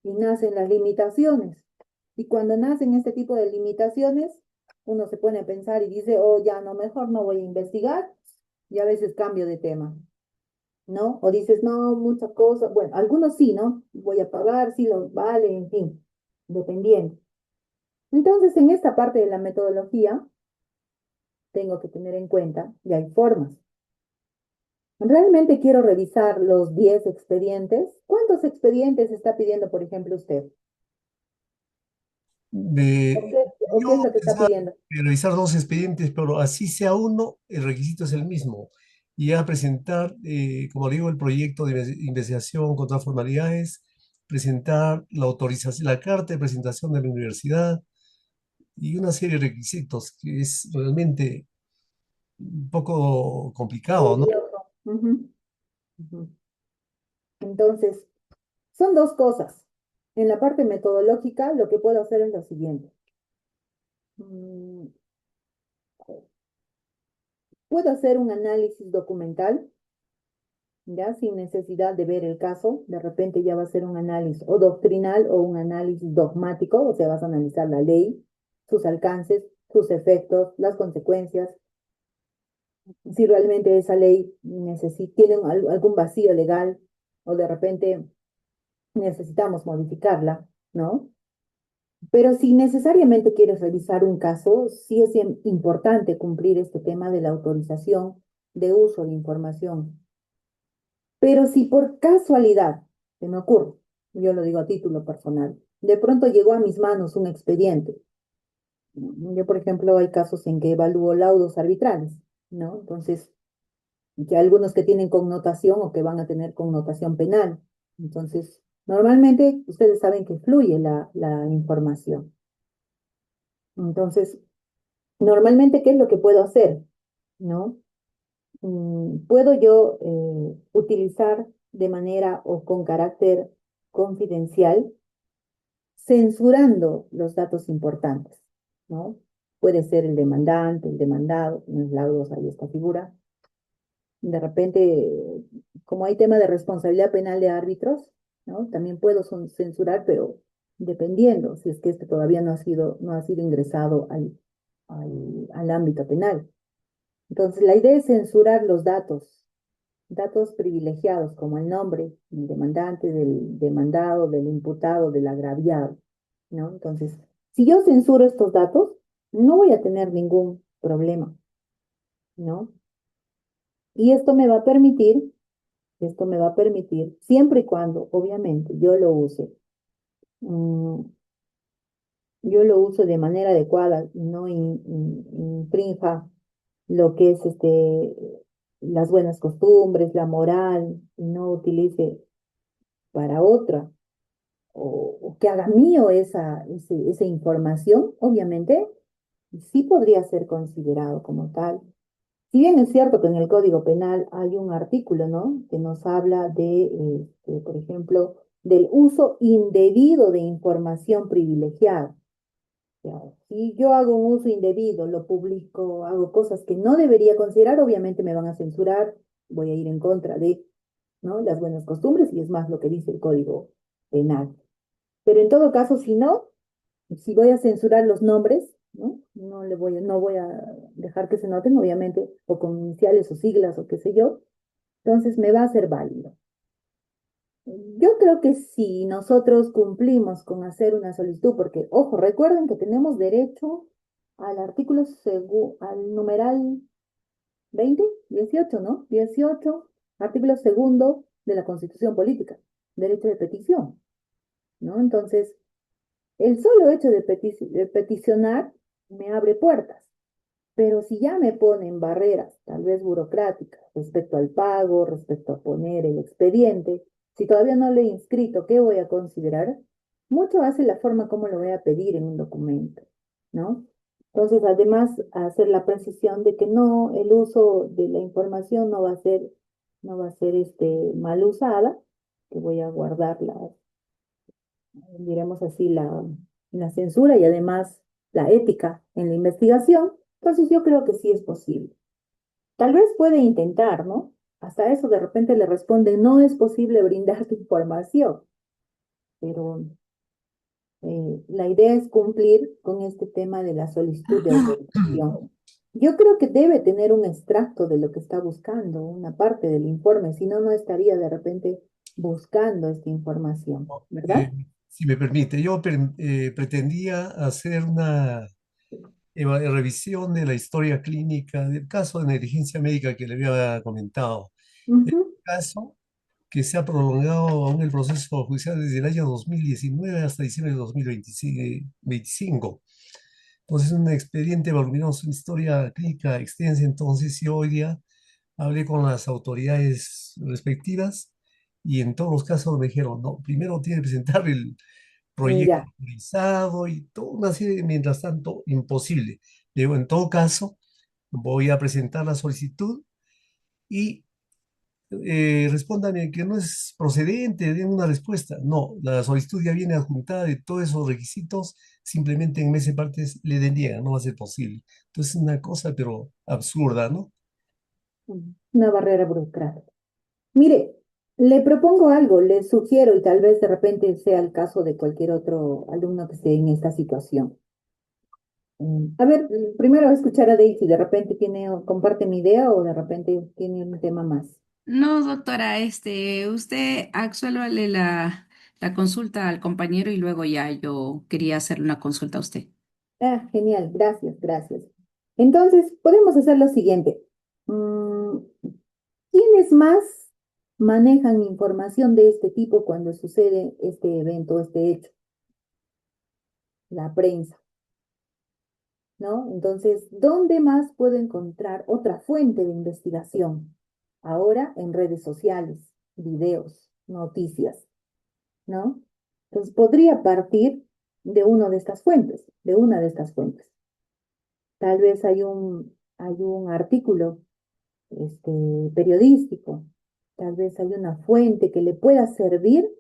y nacen las limitaciones. Y cuando nacen este tipo de limitaciones, uno se pone a pensar y dice, oh, ya no, mejor no voy a investigar y a veces cambio de tema, ¿no? O dices, no, muchas cosas, bueno, algunos sí, ¿no? Voy a pagar, sí los vale, en fin, dependiendo. Entonces, en esta parte de la metodología, tengo que tener en cuenta, y hay formas. ¿Realmente quiero revisar los 10 expedientes? ¿Cuántos expedientes está pidiendo, por ejemplo, usted? ¿O qué es Yo lo que está pensaba pidiendo? revisar dos expedientes, pero así sea uno, el requisito es el mismo. Y ya presentar, como digo, el proyecto de investigación con todas formalidades, presentar la autorización, la carta de presentación de la universidad y una serie de requisitos que es realmente un poco complicado, ¿no? Tedioso. Ujú, ujú. Entonces, son dos cosas. En la parte metodológica, lo que puedo hacer es lo siguiente. Mm, Puedo hacer un análisis documental, ya sin necesidad de ver el caso. De repente ya va a ser un análisis o doctrinal o un análisis dogmático, o sea, vas a analizar la ley, sus alcances, sus efectos, las consecuencias, si realmente esa ley tiene algún vacío legal o de repente necesitamos modificarla, ¿no? Pero si necesariamente quieres revisar un caso, sí es importante cumplir este tema de la autorización de uso de información. Pero si por casualidad, se me ocurre, yo lo digo a título personal, de pronto llegó a mis manos un expediente. Yo, por ejemplo, hay casos en que evalúo laudos arbitrales, ¿no? Entonces, que algunos que tienen connotación o que van a tener connotación penal. Entonces, normalmente ustedes saben que fluye la información. Entonces, normalmente, ¿qué es lo que puedo hacer? ¿No? Puedo yo utilizar de manera o con carácter confidencial censurando los datos importantes, ¿no? Puede ser el demandante, el demandado, en los laudos hay esta figura. De repente, como hay tema de responsabilidad penal de árbitros, ¿no? También puedo censurar, pero dependiendo, si es que este todavía no ha sido ingresado al ámbito penal. Entonces, la idea es censurar los datos privilegiados, como el nombre del demandante, del demandado, del imputado, del agraviado, ¿no? Entonces, si yo censuro estos datos, no voy a tener ningún problema, ¿no? Y esto me va a permitir, siempre y cuando, obviamente, mm, yo lo use de manera adecuada y no infrinja lo que es las buenas costumbres, la moral, y no utilice para otra, o que haga mío esa información, obviamente, sí podría ser considerado como tal. Si bien es cierto que en el Código Penal hay un artículo, ¿no? Que nos habla por ejemplo, del uso indebido de información privilegiada. O sea, si yo hago un uso indebido, lo publico, hago cosas que no debería considerar, obviamente me van a censurar, voy a ir en contra de, ¿no? Las buenas costumbres y es más lo que dice el Código Penal. Pero en todo caso, si no, si voy a censurar los nombres, ¿no? No voy a dejar que se noten, obviamente, o con iniciales o siglas o qué sé yo, entonces me va a ser válido. Yo creo que si nosotros cumplimos con hacer una solicitud, porque, ojo, recuerden que tenemos derecho al numeral 20, 18, ¿no? 18, artículo segundo de la Constitución Política, derecho de petición, ¿no? Entonces, el solo hecho de peticionar me abre puertas, pero si ya me ponen barreras, tal vez burocráticas, respecto al pago, respecto a poner el expediente, si todavía no lo he inscrito, ¿qué voy a considerar? Mucho hace la forma como lo voy a pedir en un documento, ¿no? Entonces, además, hacer la precisión de que no, el uso de la información no va a ser mal usada, que voy a guardar diremos así, la censura y además la ética en la investigación, entonces yo creo que sí es posible. Tal vez puede intentar, ¿no? Hasta eso de repente le responde, no es posible brindar tu información, pero la idea es cumplir con este tema de la solicitud de autorización. Yo creo que debe tener un extracto de lo que está buscando, una parte del informe, si no, no estaría de repente buscando esta información, Eh, ¿verdad? si me permite, yo pretendía hacer una revisión de la historia clínica del caso de negligencia médica que le había comentado. El Ujú. caso que se ha prolongado aún el proceso judicial desde el año 2019 hasta diciembre de 2025. Entonces, un expediente voluminoso, una historia clínica extensa. Entonces, yo hoy día hablé con las autoridades respectivas y en todos los casos me dijeron, no, primero tiene que presentar el proyecto Ya. autorizado y toda una serie, mientras tanto, imposible. Le digo, en todo caso, voy a presentar la solicitud y respóndame que no es procedente, den una respuesta. No, la solicitud ya viene adjuntada de todos esos requisitos, simplemente en meses partes le deniegan, no va a ser posible. Entonces, es una cosa, pero absurda, ¿no? Una barrera burocrática. Mire, le propongo algo, le sugiero y tal vez de repente sea el caso de cualquier otro alumno que esté en esta situación. A ver, primero escuchar a Daisy, de repente comparte mi idea o de repente tiene un tema más. No, doctora, usted absuélvale la consulta al compañero y luego ya yo quería hacerle una consulta a usted. Ah, genial, gracias, gracias. Entonces, podemos hacer lo siguiente. Mm, ¿Quiénes más manejan información de este tipo cuando sucede este evento, este hecho? La prensa. ¿No? Entonces, ¿dónde más puedo encontrar otra fuente de investigación? Ahora en redes sociales, videos, noticias, ¿no? Entonces, podría partir de una de estas fuentes. Tal vez hay un artículo periodístico, tal vez hay una fuente que le pueda servir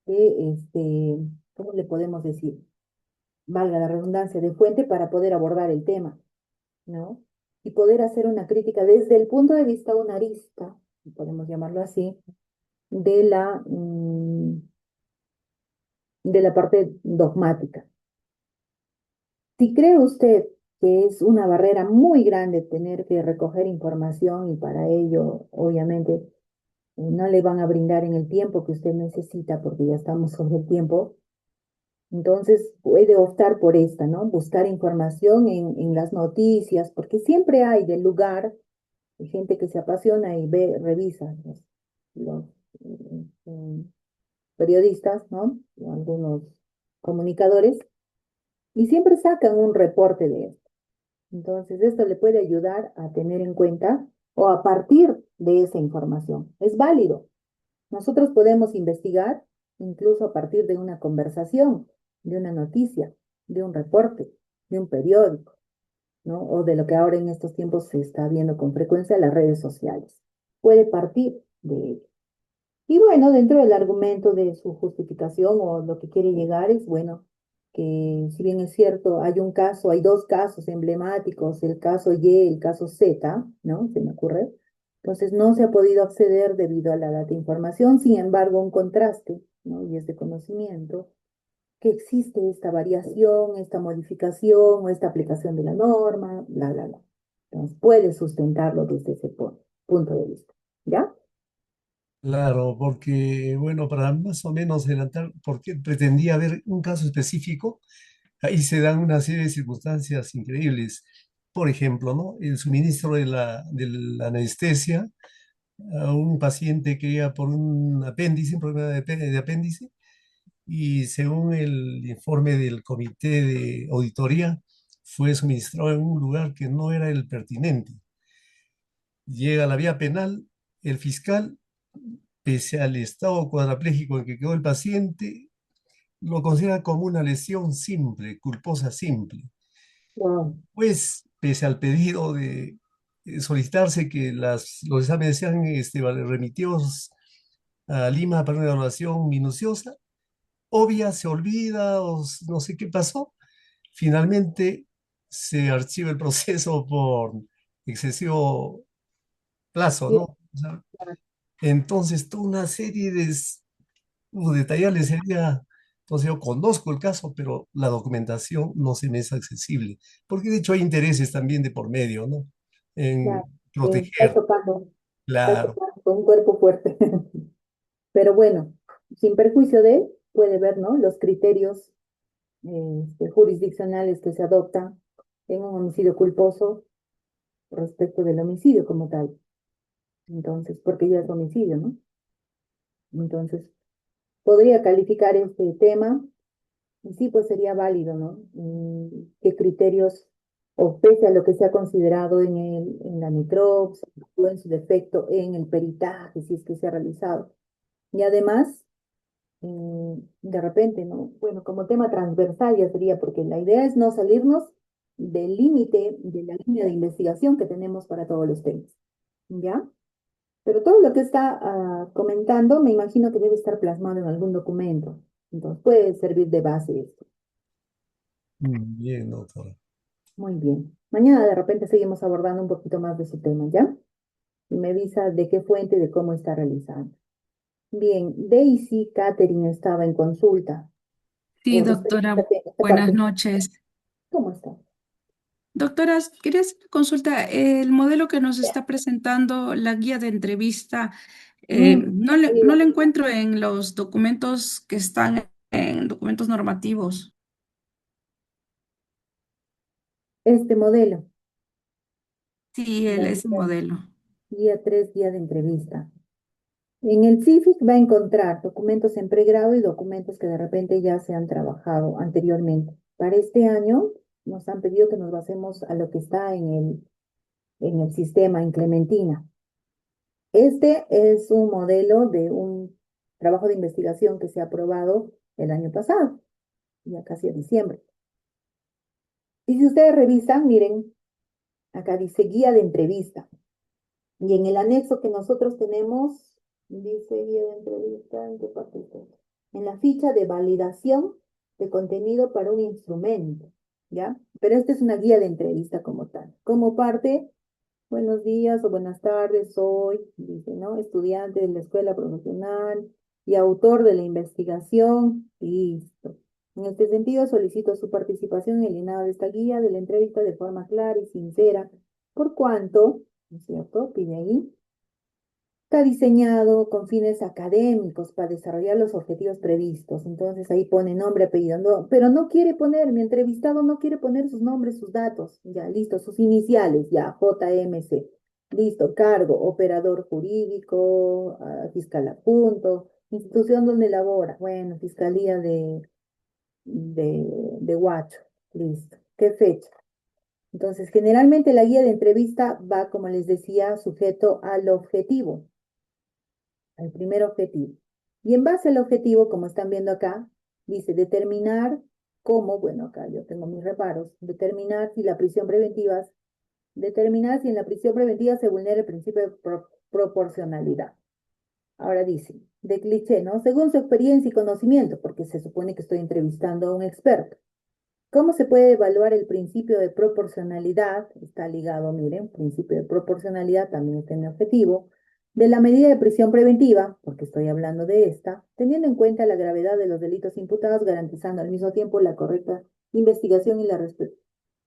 de, ¿cómo le podemos decir? Valga la redundancia, de fuente para poder abordar el tema, ¿no? Y poder hacer una crítica desde el punto de vista unarista, podemos llamarlo así, de de la parte dogmática. Si cree usted que es una barrera muy grande tener que recoger información y para ello, obviamente, no le van a brindar en el tiempo que usted necesita porque ya estamos sobre el tiempo, entonces puede optar por esta, ¿no? Buscar información en las noticias, porque siempre hay del lugar gente que se apasiona y ve, revisa los, periodistas, ¿no? Algunos comunicadores, y siempre sacan un reporte de esto. Entonces, esto le puede ayudar a tener en cuenta o a partir de esa información. Es válido. Nosotros podemos investigar incluso a partir de una conversación, de una noticia, de un reporte, de un periódico, ¿no? O de lo que ahora en estos tiempos se está viendo con frecuencia, las redes sociales. Puede partir de ello. Y bueno, dentro del argumento de su justificación o lo que quiere llegar es, bueno, que si bien es cierto, hay un caso, hay dos casos emblemáticos, el caso Y, el caso Z, ¿no? Se me ocurre. Entonces no se ha podido acceder debido a la data de información, sin embargo, un contraste, ¿no? Y es de conocimiento que existe esta variación, esta modificación o esta aplicación de la norma, bla, bla, bla. Entonces puede sustentarlo desde ese punto de vista, ¿ya? Claro, porque, bueno, para más o menos adelantar, porque pretendía ver un caso específico, ahí se dan una serie de circunstancias increíbles. Por ejemplo, ¿no? El suministro de la anestesia a un paciente que iba por un apéndice, un problema de apéndice, y según el informe del comité de auditoría, fue suministrado en un lugar que no era el pertinente. Llega a la vía penal, el fiscal, pese al estado cuadraplégico en que quedó el paciente, lo considera como una lesión simple, culposa simple. Wow. Pues, pese al pedido de solicitarse que los exámenes sean remitidos a Lima para una evaluación minuciosa, obvia, se olvida o no sé qué pasó. Finalmente se archiva el proceso por excesivo plazo, Sí, ¿no? O sea, entonces, toda una serie de detallarle sería, entonces yo conozco el caso, pero la documentación no se me es accesible, porque de hecho hay intereses también de por medio, ¿no? claro, En está proteger, tocando, está claro. tocando con un cuerpo fuerte. Pero bueno, sin perjuicio de, puede ver, ¿no? Los criterios jurisdiccionales que se adoptan en un homicidio culposo respecto del homicidio como tal. Entonces, porque ya es homicidio, ¿no? Entonces, podría calificar este tema y sí, pues sería válido, ¿no? ¿Qué criterios, o pese a lo que se ha considerado en la necropsia, o en su defecto en el peritaje, si es que se ha realizado? Y además, de repente, ¿no? Bueno, como tema transversal ya sería, porque la idea es no salirnos del límite de la línea de investigación que tenemos para todos los temas, ¿ya? Pero todo lo que está comentando, me imagino que debe estar plasmado en algún documento. Entonces, puede servir de base esto. Bien, doctora. Muy bien. Mañana de repente seguimos abordando un poquito más de su tema, ¿ya? Y me avisa de qué fuente y de cómo está realizando. Bien, Daisy Catherine estaba en consulta Sí, con respecto a doctora, esta buenas parte. noches. ¿Cómo está? Doctora, quería hacer una consulta. El modelo que nos está presentando, la guía de entrevista, Mm, no eh, la encuentro en los documentos que están en documentos normativos. este modelo, Sí, la ese modelo. guía 3, guía de entrevista. En el CIFIC va a encontrar documentos en pregrado y documentos que de repente ya se han trabajado anteriormente. Para este año nos han pedido que nos basemos a lo que está en el sistema, en Clementina. Este es un modelo de un trabajo de investigación que se ha aprobado el año pasado, ya casi en diciembre. Y si ustedes revisan, miren, acá dice guía de entrevista. Y en el anexo que nosotros tenemos, dice guía de entrevista, ¿en qué parte está? En la ficha de validación de contenido para un instrumento, ¿ya? Pero esta es una guía de entrevista como tal. Como parte, buenos días o buenas tardes, soy, dice, ¿no? Estudiante de la escuela profesional y autor de la investigación. Listo. En este sentido, solicito su participación en el llenado de esta guía de la entrevista de forma clara y sincera, por cuanto, ¿no es cierto? Pide ahí. Está diseñado con fines académicos para desarrollar los objetivos previstos. Entonces ahí pone nombre, apellido, no, pero no quiere poner, mi entrevistado no quiere poner sus nombres, sus datos. Ya, listo, sus iniciales, ya, JMC. Listo, cargo, operador jurídico, fiscal adjunto, institución donde labora. Bueno, Fiscalía de Huacho. Listo. ¿Qué fecha? Entonces, generalmente la guía de entrevista va, como les decía, sujeto al objetivo, al primer objetivo. Y en base al objetivo, como están viendo acá, dice determinar cómo, bueno, acá yo tengo mis reparos, determinar si en la prisión preventiva se vulnera el principio de proporcionalidad. Ahora dice, de cliché, ¿no? Según su experiencia y conocimiento, porque se supone que estoy entrevistando a un experto. ¿Cómo se puede evaluar el principio de proporcionalidad? Está ligado, miren, principio de proporcionalidad también está en mi objetivo. De la medida de prisión preventiva, porque estoy hablando de esta, teniendo en cuenta la gravedad de los delitos imputados, garantizando al mismo tiempo la correcta investigación y la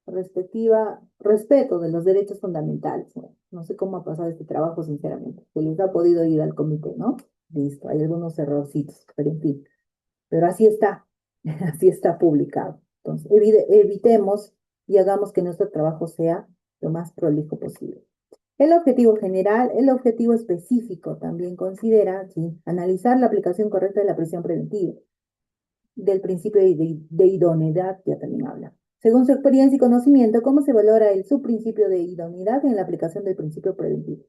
respectiva respeto de los derechos fundamentales. Bueno, no sé cómo ha pasado este trabajo, sinceramente. Se les ha podido ir al comité, ¿no? Listo, hay algunos errorcitos, pero en fin. Pero así está, así está publicado. Entonces, evitemos y hagamos que nuestro trabajo sea lo más prolijo posible. El objetivo general, el objetivo específico también considera, sí, analizar la aplicación correcta de la prisión preventiva, del principio de idoneidad, ya también habla. Según su experiencia y conocimiento, ¿cómo se valora el subprincipio de idoneidad en la aplicación del principio preventivo?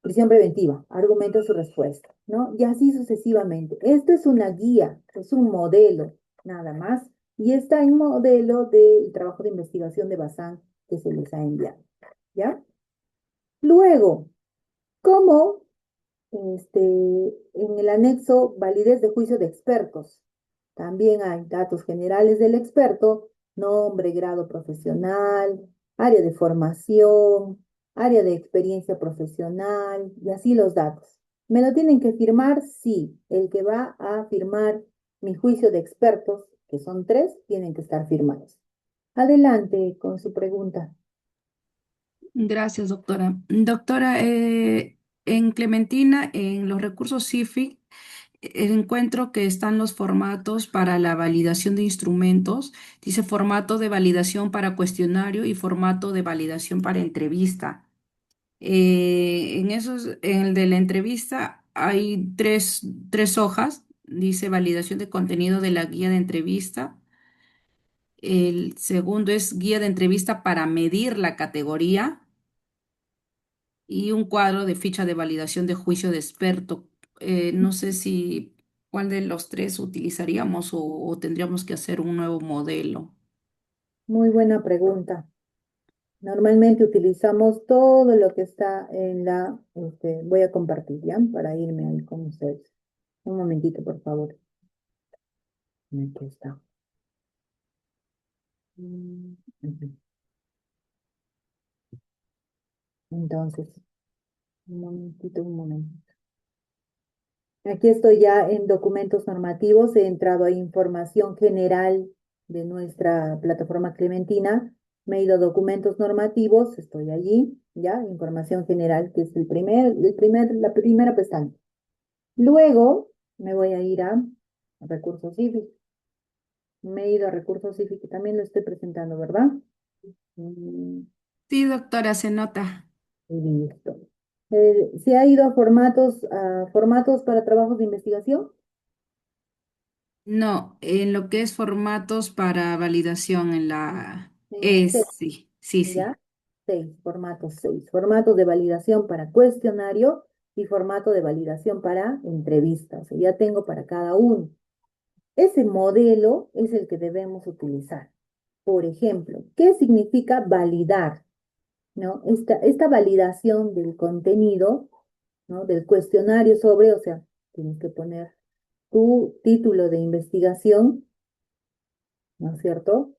Prisión preventiva, argumenta su respuesta, ¿no? Y así sucesivamente. Esto es una guía, es un modelo, nada más, y está en modelo del trabajo de investigación de Bazán que se les ha enviado, ¿ya? Luego, ¿cómo en el anexo validez de juicio de expertos? También hay datos generales del experto, nombre, grado profesional, área de formación, área de experiencia profesional y así los datos. ¿Me lo tienen que firmar? Sí. El que va a firmar mi juicio de expertos, que son 3, tienen que estar firmados. Adelante con su pregunta. Gracias, doctora. Doctora, en Clementina, en los recursos CIFIC, encuentro que están los formatos para la validación de instrumentos. Dice formato de validación para cuestionario y formato de validación para entrevista. En el de la entrevista hay tres hojas. Dice validación de contenido de la guía de entrevista. El segundo es guía de entrevista para medir la categoría y un cuadro de ficha de validación de juicio de experto. No sé si cuál de los tres utilizaríamos o tendríamos que hacer un nuevo modelo. Muy buena pregunta. Normalmente utilizamos todo lo que está voy a compartir, ¿ya? Para irme ahí con ustedes. Un momentito, por favor. Aquí está. Ujú. Entonces, un momentito, un momentito. Aquí estoy ya en documentos normativos. He entrado a información general de nuestra plataforma Clementina. Me he ido a documentos normativos. Estoy allí, ¿ya? Información general, que es la primera pestaña. Luego me voy a ir a recursos cívicos. Me he ido a recursos cívicos, también lo estoy presentando, ¿verdad? Mm, Sí, doctora, se nota. Listo. ¿Se ha ido a formatos para trabajos de investigación? No, en lo que es formatos para validación en la... En el C, sí, sí, sí. ¿ya? 6. Formatos de validación para cuestionario y formato de validación para entrevistas. O sea, ya tengo para cada uno. Ese modelo es el que debemos utilizar. Por ejemplo, ¿qué significa validar? ¿No? Esta validación del contenido, ¿no? Del cuestionario sobre, o sea, tienes que poner tu título de investigación, ¿no es cierto?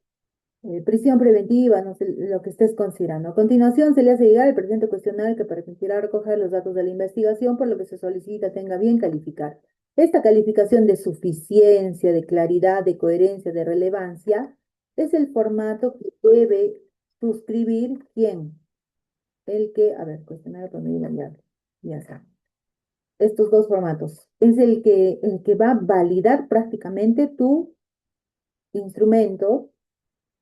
Prisión preventiva, no sé, lo que estés considerando. A continuación, se le hace llegar el presente cuestionario que permitirá recoger los datos de la investigación, por lo que se solicita tenga bien calificar. Esta calificación de suficiencia, de claridad, de coherencia, de relevancia, es el formato que debe suscribir ¿quién? El que, a ver, cuestionario promedio ya está. Estos dos formatos. Es el que va a validar prácticamente tu instrumento,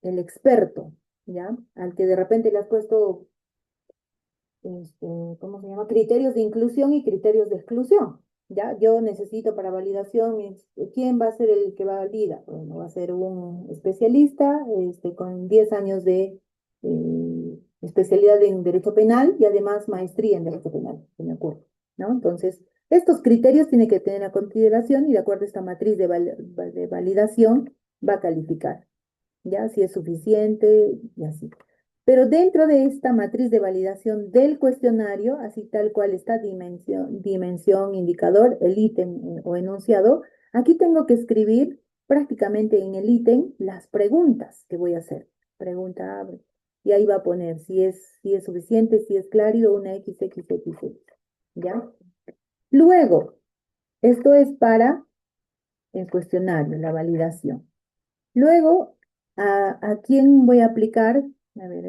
el experto, ¿ya? Al que de repente le has puesto, ¿cómo se llama? Criterios de inclusión y criterios de exclusión, ¿ya? Yo necesito para validación, ¿quién va a ser el que valida? Bueno, va a ser un especialista, con 10 años de especialidad en Derecho Penal y además maestría en Derecho Penal, se me ocurre, ¿no? Entonces, estos criterios tiene que tener a consideración y de acuerdo a esta matriz de validación va a calificar, ya si es suficiente y así. Pero dentro de esta matriz de validación del cuestionario, así tal cual está dimensión, indicador, el ítem o enunciado, aquí tengo que escribir prácticamente en el ítem las preguntas que voy a hacer. Pregunta abre. Y ahí va a poner si es suficiente, si es claro, una XXX. ¿Ya? Luego, esto es para el cuestionario, la validación. Luego, ¿a quién voy a aplicar? A ver,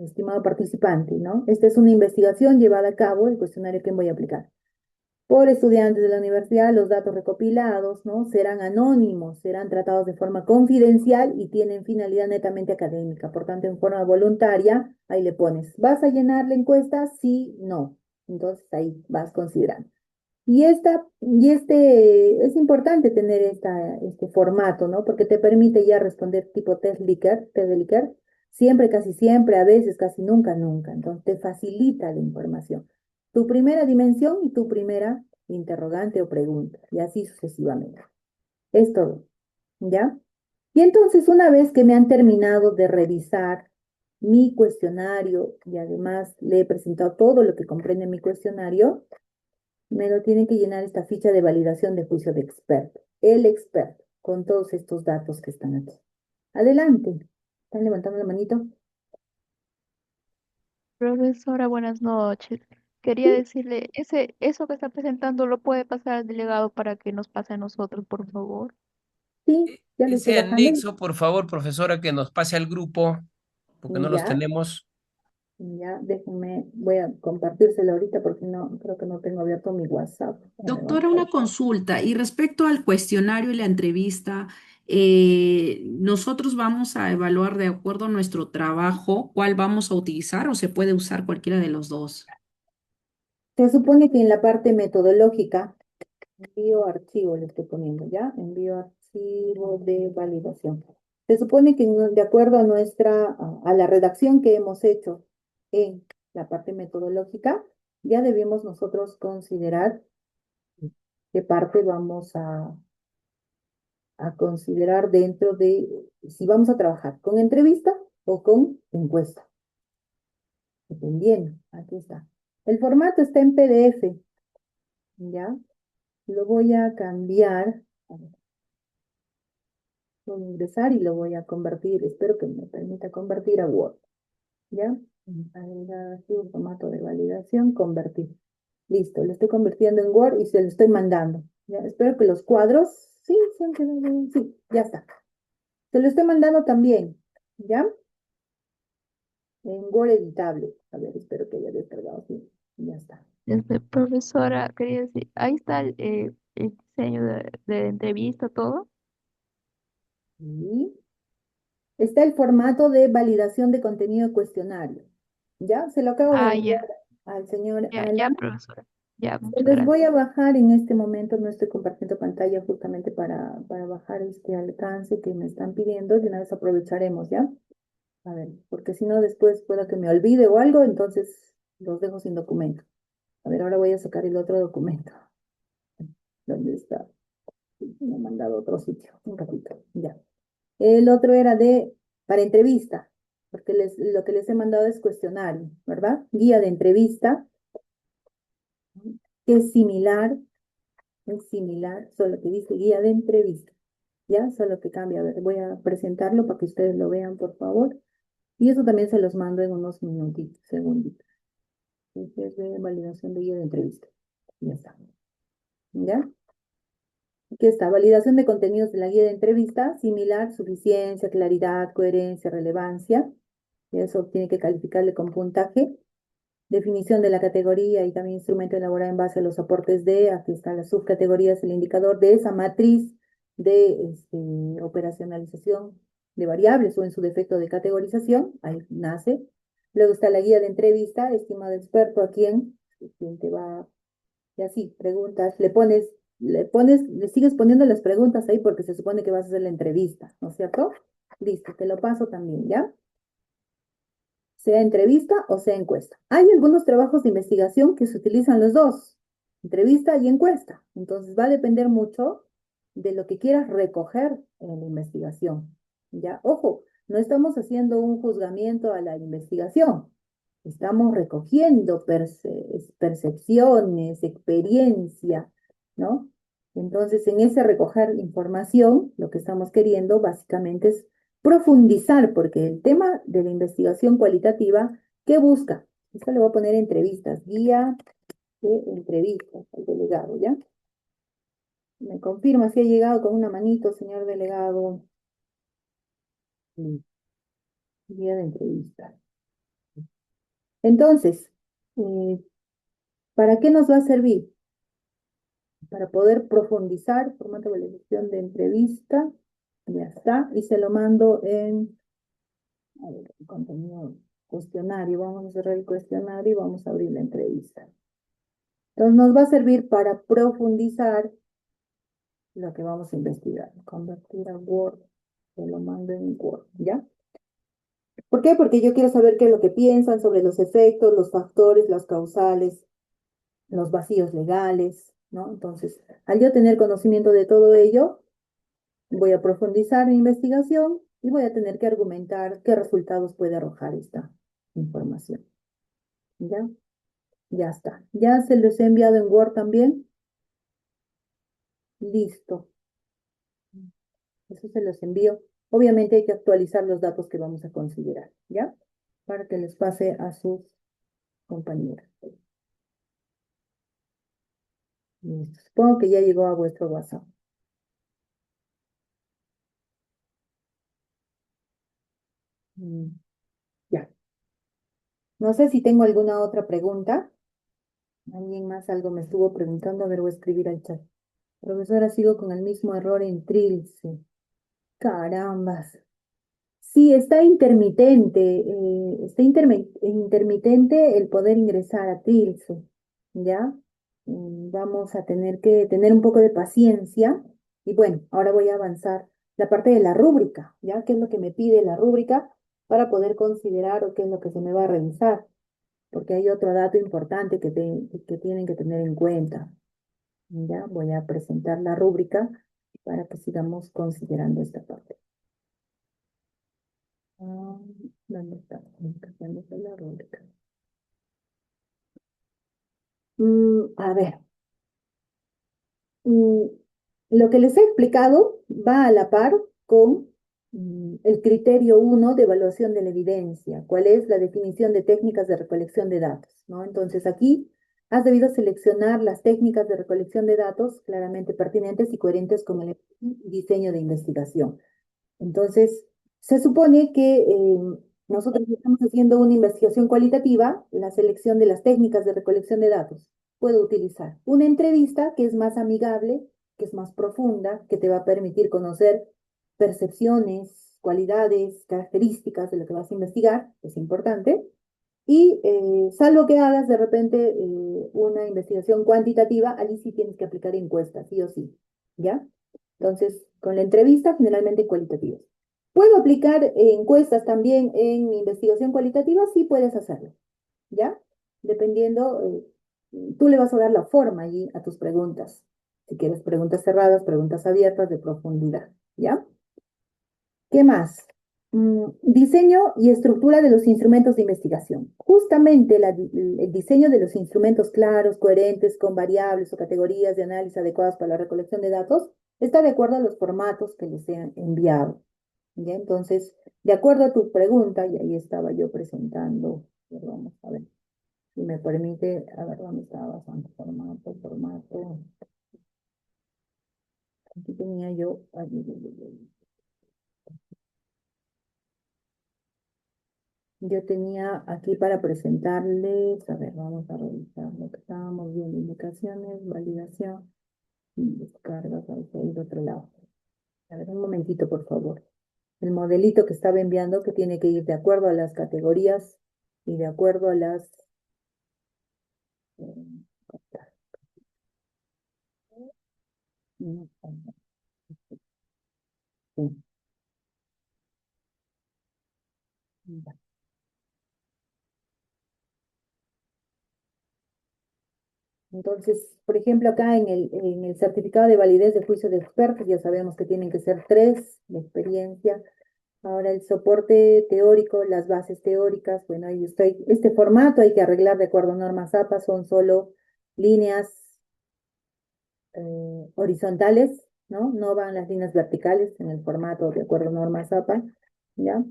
estimado participante, ¿no? Esta es una investigación llevada a cabo, el cuestionario que voy a aplicar. Por estudiantes de la universidad, los datos recopilados, ¿no? Serán anónimos, serán tratados de forma confidencial y tienen finalidad netamente académica. Por tanto, en forma voluntaria, ahí le pones, ¿vas a llenar la encuesta? Sí, no. Entonces ahí vas considerando. Es importante tener este formato, ¿no? Porque te permite ya responder tipo test de Likert, siempre, casi siempre, a veces, casi nunca, nunca. Entonces te facilita la información. Tu primera dimensión y tu primera interrogante o pregunta, y así sucesivamente. Es todo, ¿ya? Y entonces, una vez que me han terminado de revisar mi cuestionario y además le he presentado todo lo que comprende mi cuestionario, me lo tienen que llenar esta ficha de validación de juicio de experto. El experto, con todos estos datos que están aquí. Adelante. ¿Están levantando la manito? Profesora, buenas noches. Quería Sí, decirle, eso que está presentando lo puede pasar al delegado para que nos pase a nosotros, por favor. sí, ya lo estoy Ese bajando. anexo, por favor, profesora, que nos pase al grupo, porque no los Ya, tenemos. ya, déjenme, voy a compartírselo ahorita porque no, creo que no tengo abierto mi WhatsApp. A ver, Doctora, vamos a una ver. consulta. Y respecto al cuestionario y la entrevista, nosotros vamos a evaluar de acuerdo a nuestro trabajo cuál vamos a utilizar o se puede usar cualquiera de los dos. Se supone que en la parte metodológica, envío archivo, le estoy poniendo, ¿ya? Envío archivo de validación. Se supone que de acuerdo a a la redacción que hemos hecho en la parte metodológica, ya debemos nosotros considerar qué parte vamos a considerar dentro de si vamos a trabajar con entrevista o con encuesta. Dependiendo, aquí está. El formato está en PDF, ¿ya? Lo voy a cambiar. A ver, voy a ingresar y lo voy a convertir. Espero que me permita convertir a Word. ¿Ya? Agregar aquí un formato de validación, convertir. Listo, lo estoy convirtiendo en Word y se lo estoy mandando. ¿Ya? Espero que los cuadros, sí, sí, ya está. Se lo estoy mandando también, ¿ya? En Word editable. A ver, espero que haya descargado, sí, ya está. Profesora, quería decir, ahí está el diseño de entrevista, todo. Y está el formato de validación de contenido de cuestionario. ¿Ya? Se lo acabo de Ah, enviar ya, al señor ya, Alan. ya, profesora. Ya, muchas Les voy gracias. a bajar en este momento, no estoy compartiendo pantalla justamente para bajar este alcance que me están pidiendo. De una vez aprovecharemos, ¿ya? A ver, porque si no después pueda que me olvide o algo, entonces los dejo sin documento. A ver, ahora voy a sacar el otro documento. ¿Dónde está? Me ha mandado a otro sitio. Un ratito, ya. El otro era para entrevista, porque lo que les he mandado es cuestionario, ¿verdad? Guía de entrevista, que es similar, solo que dice guía de entrevista. Ya, solo que cambia. A ver, voy a presentarlo para que ustedes lo vean, por favor. Y eso también se los mando en unos minutitos, segunditos. Es de validación de guía de entrevista. Ya está. ¿Ya? Aquí está, validación de contenidos de la guía de entrevista, similar, suficiencia, claridad, coherencia, relevancia. Eso tiene que calificarle con puntaje. Definición de la categoría y también instrumento elaborado en base a los aportes de, aquí están las subcategorías, el indicador de esa matriz de operacionalización de variables o en su defecto de categorización, ahí nace. Luego está la guía de entrevista, estimado experto, a quién te va, y así, preguntas, le sigues poniendo las preguntas ahí porque se supone que vas a hacer la entrevista, ¿no es cierto? Listo, te lo paso también, ¿ya? Sea entrevista o sea encuesta. Hay algunos trabajos de investigación que se utilizan los dos, entrevista y encuesta. Entonces va a depender mucho de lo que quieras recoger en la investigación. Ya, ojo, no estamos haciendo un juzgamiento a la investigación. Estamos recogiendo percepciones, experiencia, ¿no? Entonces, en ese recoger información, lo que estamos queriendo básicamente es profundizar, porque el tema de la investigación cualitativa, ¿qué busca? Esto le voy a poner entrevistas, guía de entrevistas al delegado, ¿ya? Me confirma si ha llegado con una manito, señor delegado. Sí, guía de entrevistas. Entonces, ¿para qué nos va a servir? Para poder profundizar, formato de elección de entrevista, ya está, y se lo mando en, a ver, contenido, cuestionario, vamos a cerrar el cuestionario y vamos a abrir la entrevista. Entonces nos va a servir para profundizar lo que vamos a investigar. Convertir a Word, se lo mando en Word, ¿ya? ¿Por qué? Porque yo quiero saber qué es lo que piensan sobre los efectos, los factores, las causales, los vacíos legales, ¿no? Entonces, al yo tener conocimiento de todo ello, voy a profundizar en investigación y voy a tener que argumentar qué resultados puede arrojar esta información. ¿Ya? Ya está. Ya se los he enviado en Word también. Listo. Eso se los envío. Obviamente hay que actualizar los datos que vamos a considerar, ¿ya? Para que les pase a sus compañeros. Listo. Supongo que ya llegó a vuestro WhatsApp. Ya. No sé si tengo alguna otra pregunta. ¿Alguien más algo me estuvo preguntando? A ver, voy a escribir al chat. Profesora, sigo con el mismo error en Trilce. Carambas. Sí, está intermitente. Intermitente el poder ingresar a Trilce. ¿Ya? Vamos a tener que tener un poco de paciencia. Y bueno, ahora voy a avanzar la parte de la rúbrica. ¿Ya? ¿Qué es lo que me pide la rúbrica para poder considerar o qué es lo que se me va a revisar? Porque hay otro dato importante que tienen que tener en cuenta. Ya voy a presentar la rúbrica para que sigamos considerando esta parte. Ah, ¿dónde está? ¿Dónde está la rúbrica? A ver, mm, lo que les he explicado va a la par con el criterio 1 de evaluación de la evidencia, cuál es la definición de técnicas de recolección de datos, ¿no? Entonces aquí has debido seleccionar las técnicas de recolección de datos claramente pertinentes y coherentes con el diseño de investigación. Entonces, se supone que nosotros estamos haciendo una investigación cualitativa, la selección de las técnicas de recolección de datos. Puedo utilizar una entrevista que es más amigable, que es más profunda, que te va a permitir conocer percepciones, cualidades, características de lo que vas a investigar, es importante. Y salvo que hagas de repente una investigación cuantitativa, allí sí tienes que aplicar encuestas, sí o sí, ¿ya? Entonces, con la entrevista, generalmente cualitativas. ¿Puedo aplicar encuestas también en mi investigación cualitativa? Sí puedes hacerlo, ¿ya? Dependiendo, tú le vas a dar la forma allí a tus preguntas. Si quieres preguntas cerradas, preguntas abiertas de profundidad, ¿ya? ¿Qué más? Diseño y estructura de los instrumentos de investigación. Justamente el diseño de los instrumentos claros, coherentes, con variables o categorías de análisis adecuadas para la recolección de datos Está de acuerdo a los formatos que les he enviado. ¿Ya? Entonces, de acuerdo a tu pregunta, y ahí estaba yo presentando, pero vamos a ver, si me permite, a ver dónde estaba, santo formato. Aquí tenía yo, yo tenía aquí para presentarles, a ver, vamos a revisar lo que estábamos viendo, indicaciones, validación, y descargas, vamos a ir a otro lado. A ver, un momentito, por favor. El modelito que estaba enviando que tiene que ir de acuerdo a las categorías y de acuerdo a las... eh, sí, ya. Entonces, por ejemplo, acá en el certificado de validez de juicio de expertos, ya sabemos que tienen que ser 3 de experiencia. Ahora el soporte teórico, las bases teóricas, bueno, ahí estoy. Este formato hay que arreglar de acuerdo a normas APA, son solo líneas horizontales, ¿no? No van las líneas verticales en el formato de acuerdo a normas APA, ¿ya?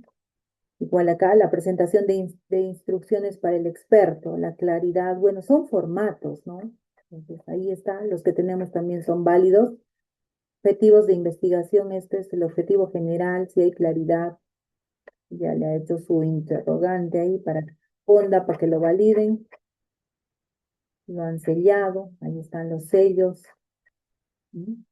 Igual acá la presentación de instrucciones para el experto, la claridad, bueno, son formatos, ¿no? Entonces ahí está, los que tenemos también son válidos. Objetivos de investigación, este es el objetivo general, si hay claridad, ya le ha hecho su interrogante ahí para que responda, para que lo validen. Lo han sellado, ahí están los sellos. ¿Mm?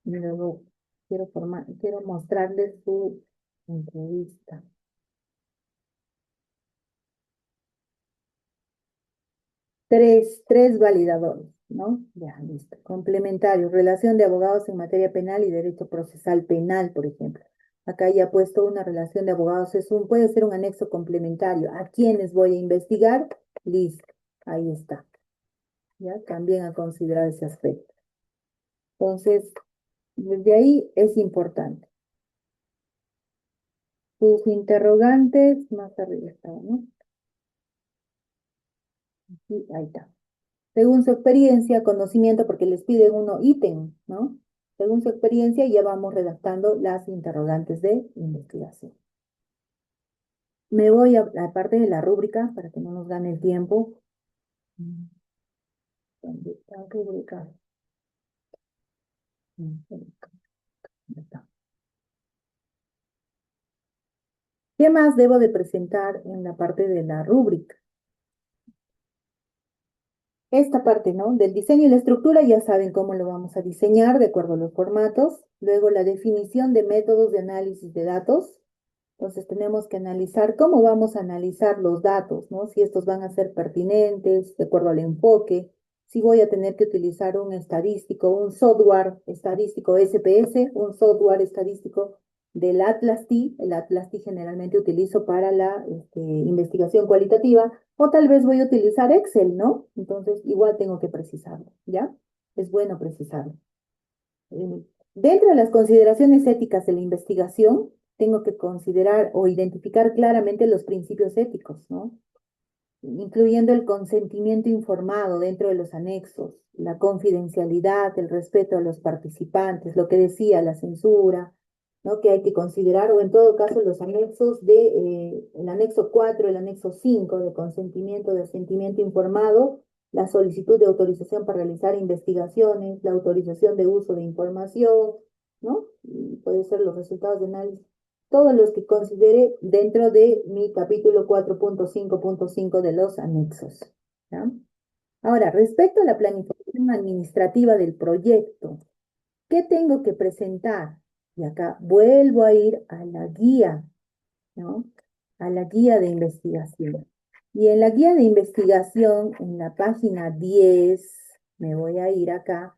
Y luego quiero mostrarles su entrevista. Tres validadores, ¿no? Ya, listo. Complementarios, relación de abogados en materia penal y derecho procesal penal, por ejemplo. Acá ya he puesto una relación de abogados, puede ser un anexo complementario. ¿A quiénes voy a investigar? Listo, ahí está. Ya, también a considerar ese aspecto. Entonces, desde ahí es importante. Sus interrogantes, más arriba estaba, ¿no? Aquí, ahí está. Según su experiencia, conocimiento, porque les piden uno ítem, ¿no? Según su experiencia, ya vamos redactando las interrogantes de investigación. Me voy a la parte de la rúbrica para que no nos gane el tiempo. ¿Dónde está la rúbrica? ¿Dónde está? ¿Qué más debo de presentar en la parte de la rúbrica? Esta parte, ¿no? Del diseño y la estructura, ya saben cómo lo vamos a diseñar de acuerdo a los formatos. Luego la definición de métodos de análisis de datos. Entonces tenemos que analizar cómo vamos a analizar los datos, ¿no? Si estos van a ser pertinentes, de acuerdo al enfoque, si voy a tener que utilizar un estadístico, un software estadístico SPS, un software estadístico del Atlas T. El Atlas T generalmente utilizo para la investigación cualitativa, o tal vez voy a utilizar Excel, ¿no? Entonces igual tengo que precisarlo, ¿ya? Es bueno precisarlo. Dentro de las consideraciones éticas de la investigación, tengo que considerar o identificar claramente los principios éticos, ¿no? Incluyendo el consentimiento informado dentro de los anexos, la confidencialidad, el respeto a los participantes, lo que decía la censura, ¿no? Que hay que considerar, o en todo caso los anexos el anexo 4, el anexo 5 de consentimiento, de asentimiento informado, la solicitud de autorización para realizar investigaciones, la autorización de uso de información, ¿no? Y puede ser los resultados de análisis, todos los que considere dentro de mi capítulo 4.5.5 de los anexos, ¿ya? Ahora, respecto a la planificación administrativa del proyecto, ¿qué tengo que presentar? Y acá vuelvo a ir a la guía, ¿no? A la guía de investigación. Y en la guía de investigación, en la página 10, me voy a ir acá.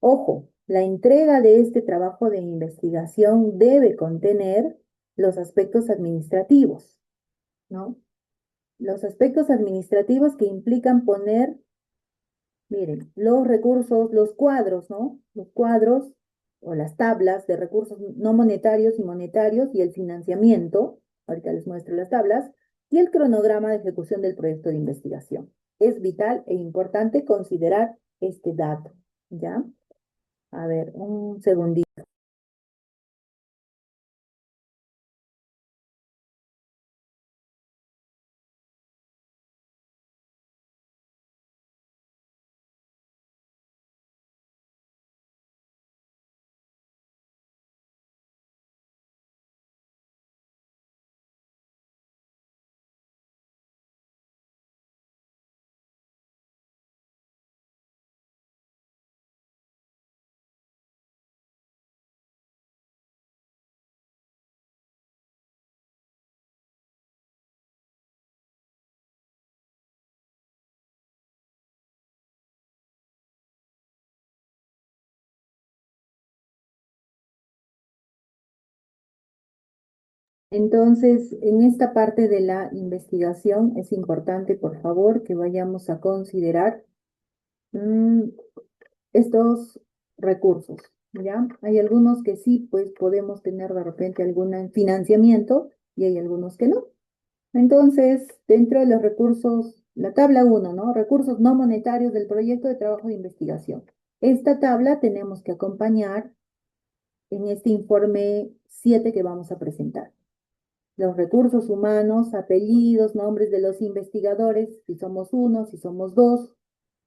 Ojo, la entrega de este trabajo de investigación debe contener los aspectos administrativos, ¿no? Los aspectos administrativos que implican poner, miren, los recursos, los cuadros, ¿no? Los cuadros o las tablas de recursos no monetarios y monetarios y el financiamiento, ahorita les muestro las tablas, y el cronograma de ejecución del proyecto de investigación. Es vital e importante considerar este dato, ¿ya? A ver, un segundito. Entonces, en esta parte de la investigación es importante, por favor, que vayamos a considerar mm, estos recursos, ¿ya? Hay algunos que sí, pues podemos tener de repente algún financiamiento y hay algunos que no. Entonces, dentro de los recursos, la tabla uno, ¿no? Recursos no monetarios del proyecto de trabajo de investigación. Esta tabla tenemos que acompañar en este informe 7 que vamos a presentar. Los recursos humanos, apellidos, nombres de los investigadores, si somos uno, si somos dos,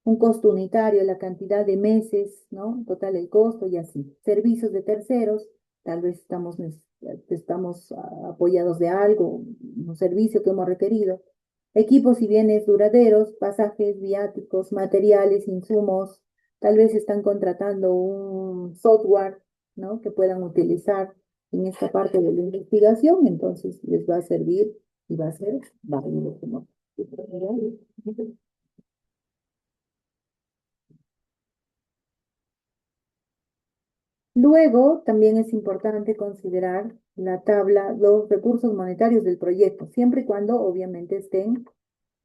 un costo unitario, la cantidad de meses, ¿no? Total el costo y así. Servicios de terceros, tal vez estamos apoyados de algo, un servicio que hemos requerido. Equipos y bienes duraderos, pasajes, viáticos, materiales, insumos, tal vez están contratando un software, ¿no? Que puedan utilizar en esta parte de la investigación, entonces les va a servir y va a ser válido. Luego, también es importante considerar la tabla, los recursos monetarios del proyecto, siempre y cuando obviamente estén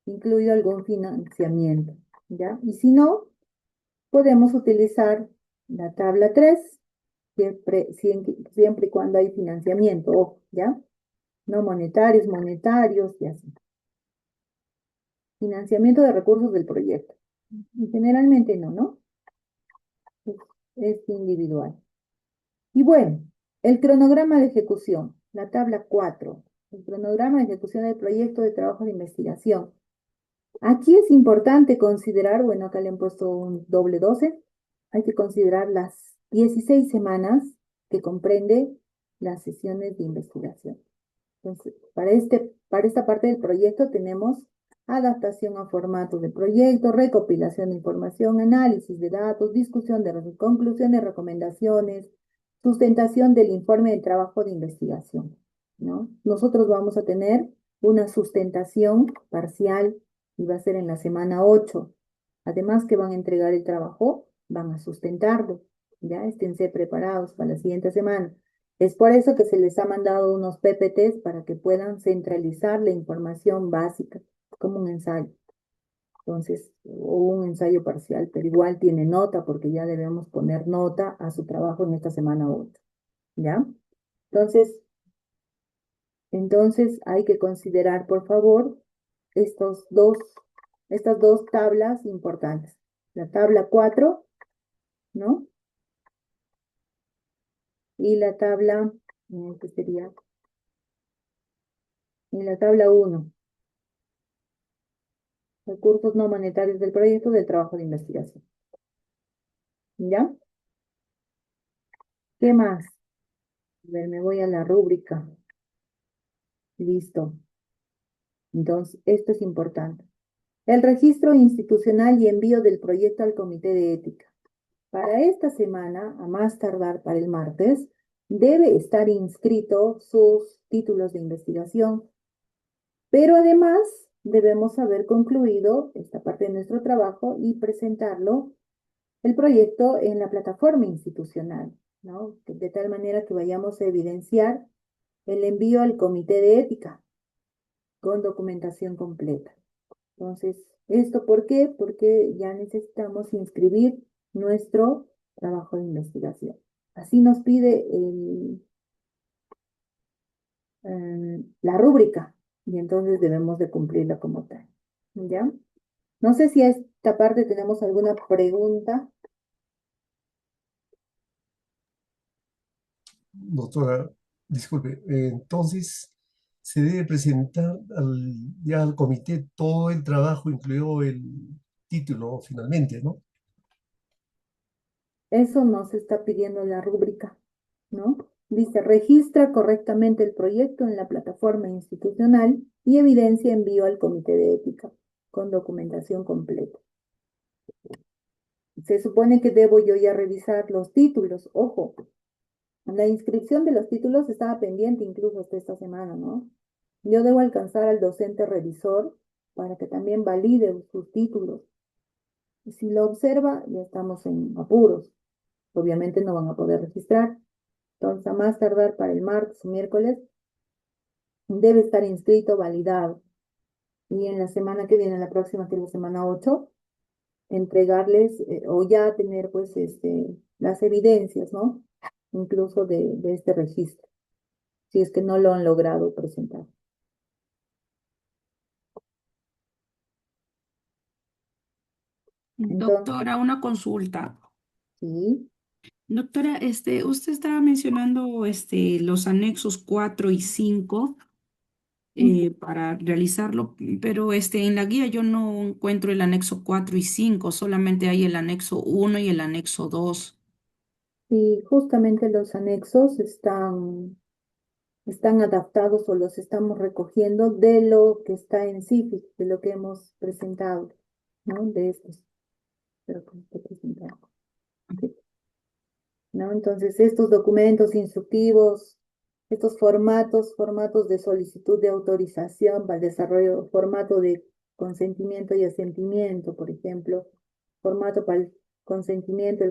incluido algún financiamiento, ¿ya? Y si no, podemos utilizar la tabla 3 siempre y cuando hay financiamiento, ojo, ¿ya? No monetarios, monetarios y así. Financiamiento de recursos del proyecto. Y generalmente no, ¿no? Es, es individual. Y bueno, el cronograma de ejecución, la tabla 4, el cronograma de ejecución del proyecto de trabajo de investigación. Aquí es importante considerar, bueno, acá le han puesto un doble 12, hay que considerar las 16 semanas que comprende las sesiones de investigación. Entonces, para esta parte del proyecto tenemos adaptación a formato de proyecto, recopilación de información, análisis de datos, discusión de conclusiones, recomendaciones, sustentación del informe de trabajo de investigación, ¿no? Nosotros vamos a tener una sustentación parcial y va a ser en la semana 8. Además que van a entregar el trabajo, van a sustentarlo. Ya esténse preparados para la siguiente semana. Es por eso que se les ha mandado unos PPTs para que puedan centralizar la información básica, como un ensayo. Entonces, o un ensayo parcial, pero igual tiene nota porque ya debemos poner nota a su trabajo en esta semana 8. ¿Ya? Entonces, entonces hay que considerar, por favor, estas dos tablas importantes. La tabla 4, ¿no? Y la tabla, ¿qué sería? Y la tabla 1, recursos no monetarios del proyecto del trabajo de investigación. ¿Ya? ¿Qué más? A ver, me voy a la rúbrica. Listo. Entonces, esto es importante. El registro institucional y envío del proyecto al Comité de Ética. Para esta semana, a más tardar para el martes, debe estar inscrito sus títulos de investigación, pero además debemos haber concluido esta parte de nuestro trabajo y presentarlo, el proyecto, en la plataforma institucional, ¿no? De tal manera que vayamos a evidenciar el envío al Comité de Ética con documentación completa. Entonces, ¿esto por qué? Porque ya necesitamos inscribir nuestro trabajo de investigación. Así nos pide la rúbrica y entonces debemos de cumplirla como tal. ¿Ya? No sé si a esta parte tenemos alguna pregunta. doctora, disculpe, entonces se debe presentar ya al comité todo el trabajo, incluido el título finalmente, ¿no? Eso nos está pidiendo la rúbrica, ¿no? Dice, registra correctamente el proyecto en la plataforma institucional y evidencia envío al comité de ética con documentación completa. Se supone que debo yo ya revisar los títulos. Ojo, la inscripción de los títulos estaba pendiente incluso hasta esta semana, ¿no? Yo debo alcanzar al docente revisor para que también valide sus títulos. Y si lo observa, ya estamos en apuros. Obviamente no van a poder registrar. Entonces, a más tardar para el martes o miércoles, debe estar inscrito, validado. Y en la semana que viene, la próxima, que es la semana 8, entregarles o ya tener pues las evidencias, ¿no? Incluso de este registro, si es que no lo han logrado presentar. Entonces, Doctora, una consulta. sí, Doctora, usted estaba mencionando los anexos 4 y 5 para realizarlo, pero en la guía yo no encuentro el anexo 4 y 5, solamente hay el anexo 1 y el anexo 2. y justamente los anexos están adaptados o los estamos recogiendo de lo que está en CIFIC, de lo que hemos presentado, ¿no? De estos, pero que esté presentado. Sí, ¿no? Entonces, estos documentos instructivos, estos formatos de solicitud de autorización para el desarrollo, formato de consentimiento y asentimiento, por ejemplo, formato para el consentimiento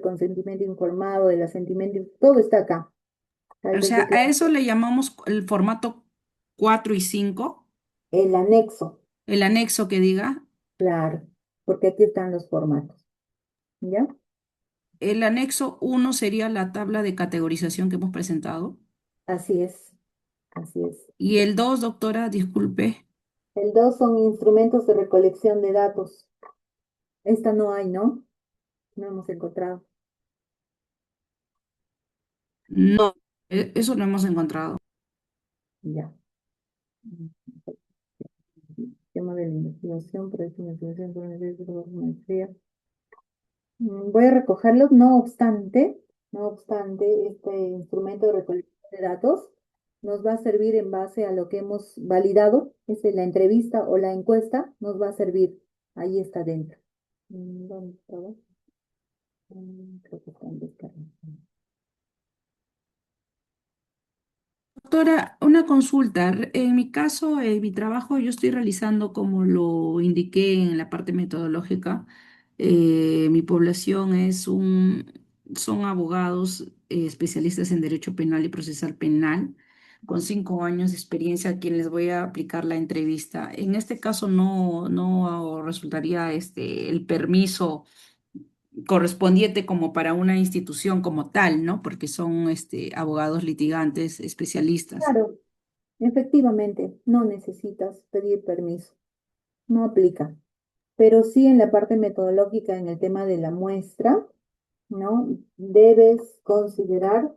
informado, el asentimiento, todo está acá. O Antes de sea, que a eso le llamamos el formato 4 y 5, el anexo, el anexo que diga. claro, porque aquí están los formatos, ¿ya? El anexo 1 sería la tabla de categorización que hemos presentado. Así es, así es. Y el 2, doctora, disculpe. El 2 son instrumentos de recolección de datos. Esta no hay, ¿no? No hemos encontrado. No, eso no hemos encontrado. Ya. Tema de la investigación, proyecto de investigación, maestría. Voy a recogerlos, no obstante, este instrumento de recolección de datos nos va a servir en base a lo que hemos validado, es la entrevista o la encuesta, nos va a servir. Ahí está dentro. ¿Dónde estaba? Creo que está en descarga. Doctora, una consulta. En mi caso, en mi trabajo, yo estoy realizando, como lo indiqué en la parte metodológica, mi población son abogados especialistas en derecho penal y procesal penal, con 5 años de experiencia, a quienes voy a aplicar la entrevista. En este caso, no resultaría el permiso correspondiente como para una institución como tal, ¿no? Porque son abogados litigantes especialistas. Claro, efectivamente, no necesitas pedir permiso, no aplica. Pero sí en la parte metodológica, en el tema de la muestra, ¿no? Debes considerar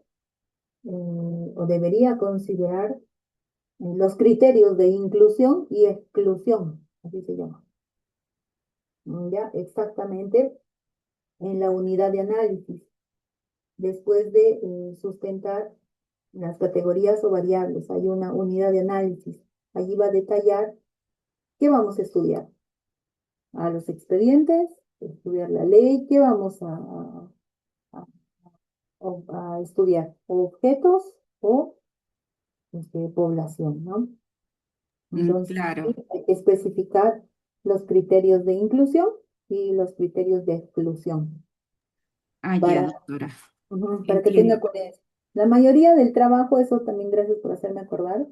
o debería considerar los criterios de inclusión y exclusión, así se llama. Ya exactamente en la unidad de análisis, después de sustentar las categorías o variables, hay una unidad de análisis. Allí va a detallar qué vamos a estudiar. A los expedientes, estudiar la ley, qué vamos a- a estudiar, objetos o población, ¿no? Entonces, sí, Claro. hay que especificar los criterios de inclusión y los criterios de exclusión Ah, ya, para, doctora. para que tenga Entiendo. coherencia. La mayoría del trabajo, eso también gracias por hacerme acordar,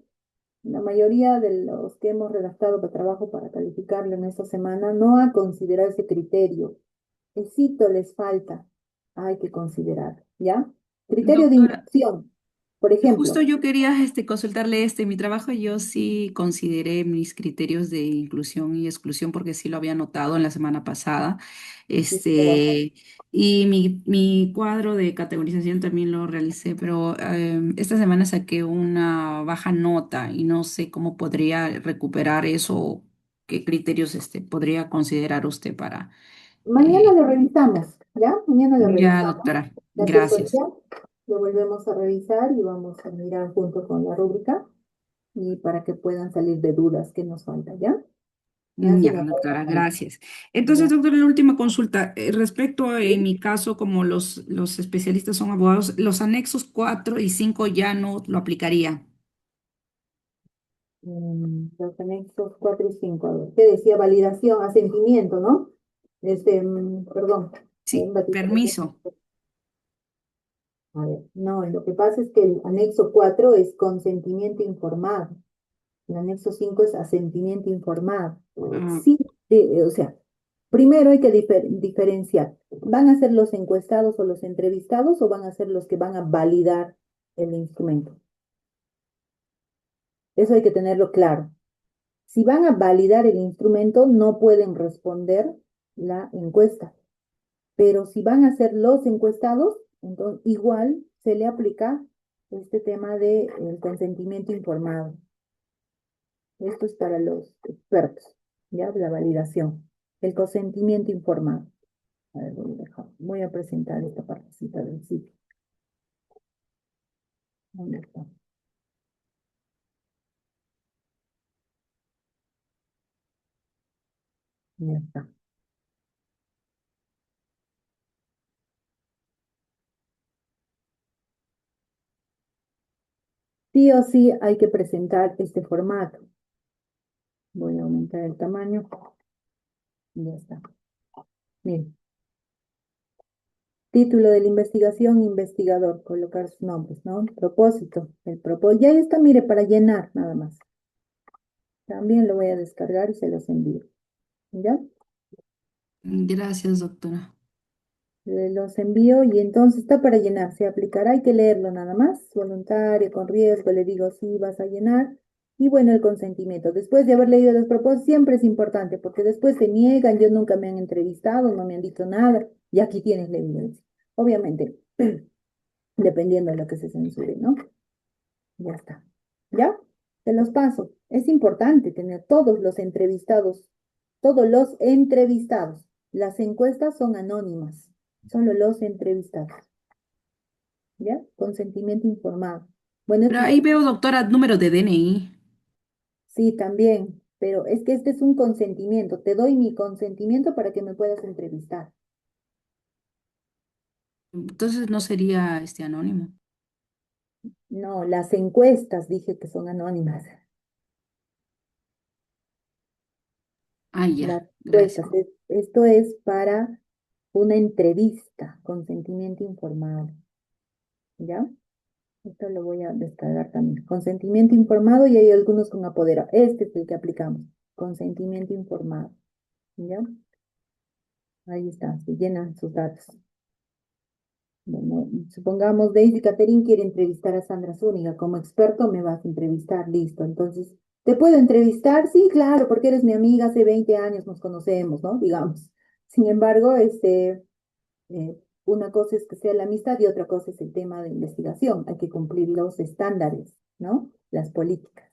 la mayoría de los que hemos redactado para trabajo para calificarlo en esta semana no ha considerado ese criterio. Esito les falta, hay que considerar, ¿ya? Criterio de Doctora, inclusión. Por Justo ejemplo, yo quería consultarle en mi trabajo, yo sí consideré mis criterios de inclusión y exclusión porque sí lo había notado en la semana pasada. sí, trabajo. Y mi cuadro de categorización también lo realicé, pero esta semana saqué una baja nota y no sé cómo podría recuperar eso, qué criterios podría considerar usted para... Mañana eh, lo revisamos, ¿ya? Mañana lo ya, revisamos. doctora, La gracias. secuencia lo volvemos a revisar y vamos a mirar junto con la rúbrica y para que puedan salir de dudas que nos falta, ¿ya? Me hace Ya, una doctora, pausa. gracias. Entonces, Ya. doctora, la última consulta. Respecto a, en ¿Sí? mi caso, como los especialistas son abogados, los anexos 4 y 5 ya no lo aplicaría. Los anexos 4 y 5. A ver, ¿qué decía? Validación, asentimiento, ¿no? Perdón. Sí, permiso. A ver, no, lo que pasa es que el anexo 4 es consentimiento informado. El anexo 5 es asentimiento informado. Ah, Sí, o sea, primero hay que diferenciar. ¿Van a ser los encuestados o los entrevistados o van a ser los que van a validar el instrumento? Eso hay que tenerlo claro. Si van a validar el instrumento, no pueden responder la encuesta. Pero si van a ser los encuestados, entonces igual se le aplica este tema del consentimiento informado. Esto es para los expertos, ¿ya? La validación. El consentimiento informado. A ver, voy a presentar esta partecita del sitio. ¿Dónde está? Ya está. Sí o sí hay que presentar este formato. Voy a aumentar el tamaño. Ya está. Miren. Título de la investigación, investigador, colocar sus nombres, ¿no? Propósito, el propósito. Ya está, mire, para llenar nada más. También lo voy a descargar y se los envío. ¿Ya? gracias, doctora. Los envío y entonces está para llenar. Se aplicará, hay que leerlo nada más. Voluntario, con riesgo, le digo sí, vas a llenar. Y bueno, el consentimiento. Después de haber leído los propósitos, siempre es importante porque después se niegan, yo nunca me han entrevistado, no me han dicho nada y aquí tienes la evidencia. Obviamente, dependiendo de lo que se censure, ¿no? Ya está. ¿Ya? Te los paso. Es importante tener todos los entrevistados, todos los entrevistados. Las encuestas son anónimas, solo los entrevistados. ¿Ya? Consentimiento informado. Bueno, Pero esto es, ahí veo, doctora, número de DNI. sí, también, pero es que este es un consentimiento. Te doy mi consentimiento para que me puedas entrevistar. Entonces no sería anónimo. No, las encuestas dije que son anónimas. Ah, Las ya, gracias. encuestas, esto es para una entrevista, consentimiento informado. ¿Ya? Esto lo voy a descargar también. Consentimiento informado y hay algunos con apoderado. Este es el que aplicamos. Consentimiento informado. ¿Ya? Ahí está, se llenan sus datos. Bueno, supongamos Daisy Catherine quiere entrevistar a Sandra Zúñiga. Como experto me vas a entrevistar, listo. Entonces, ¿te puedo entrevistar? Sí, claro, porque eres mi amiga, hace 20 años nos conocemos, ¿no? Digamos. Sin embargo, una cosa es que sea la amistad y otra cosa es el tema de investigación. Hay que cumplir los estándares, ¿no? Las políticas.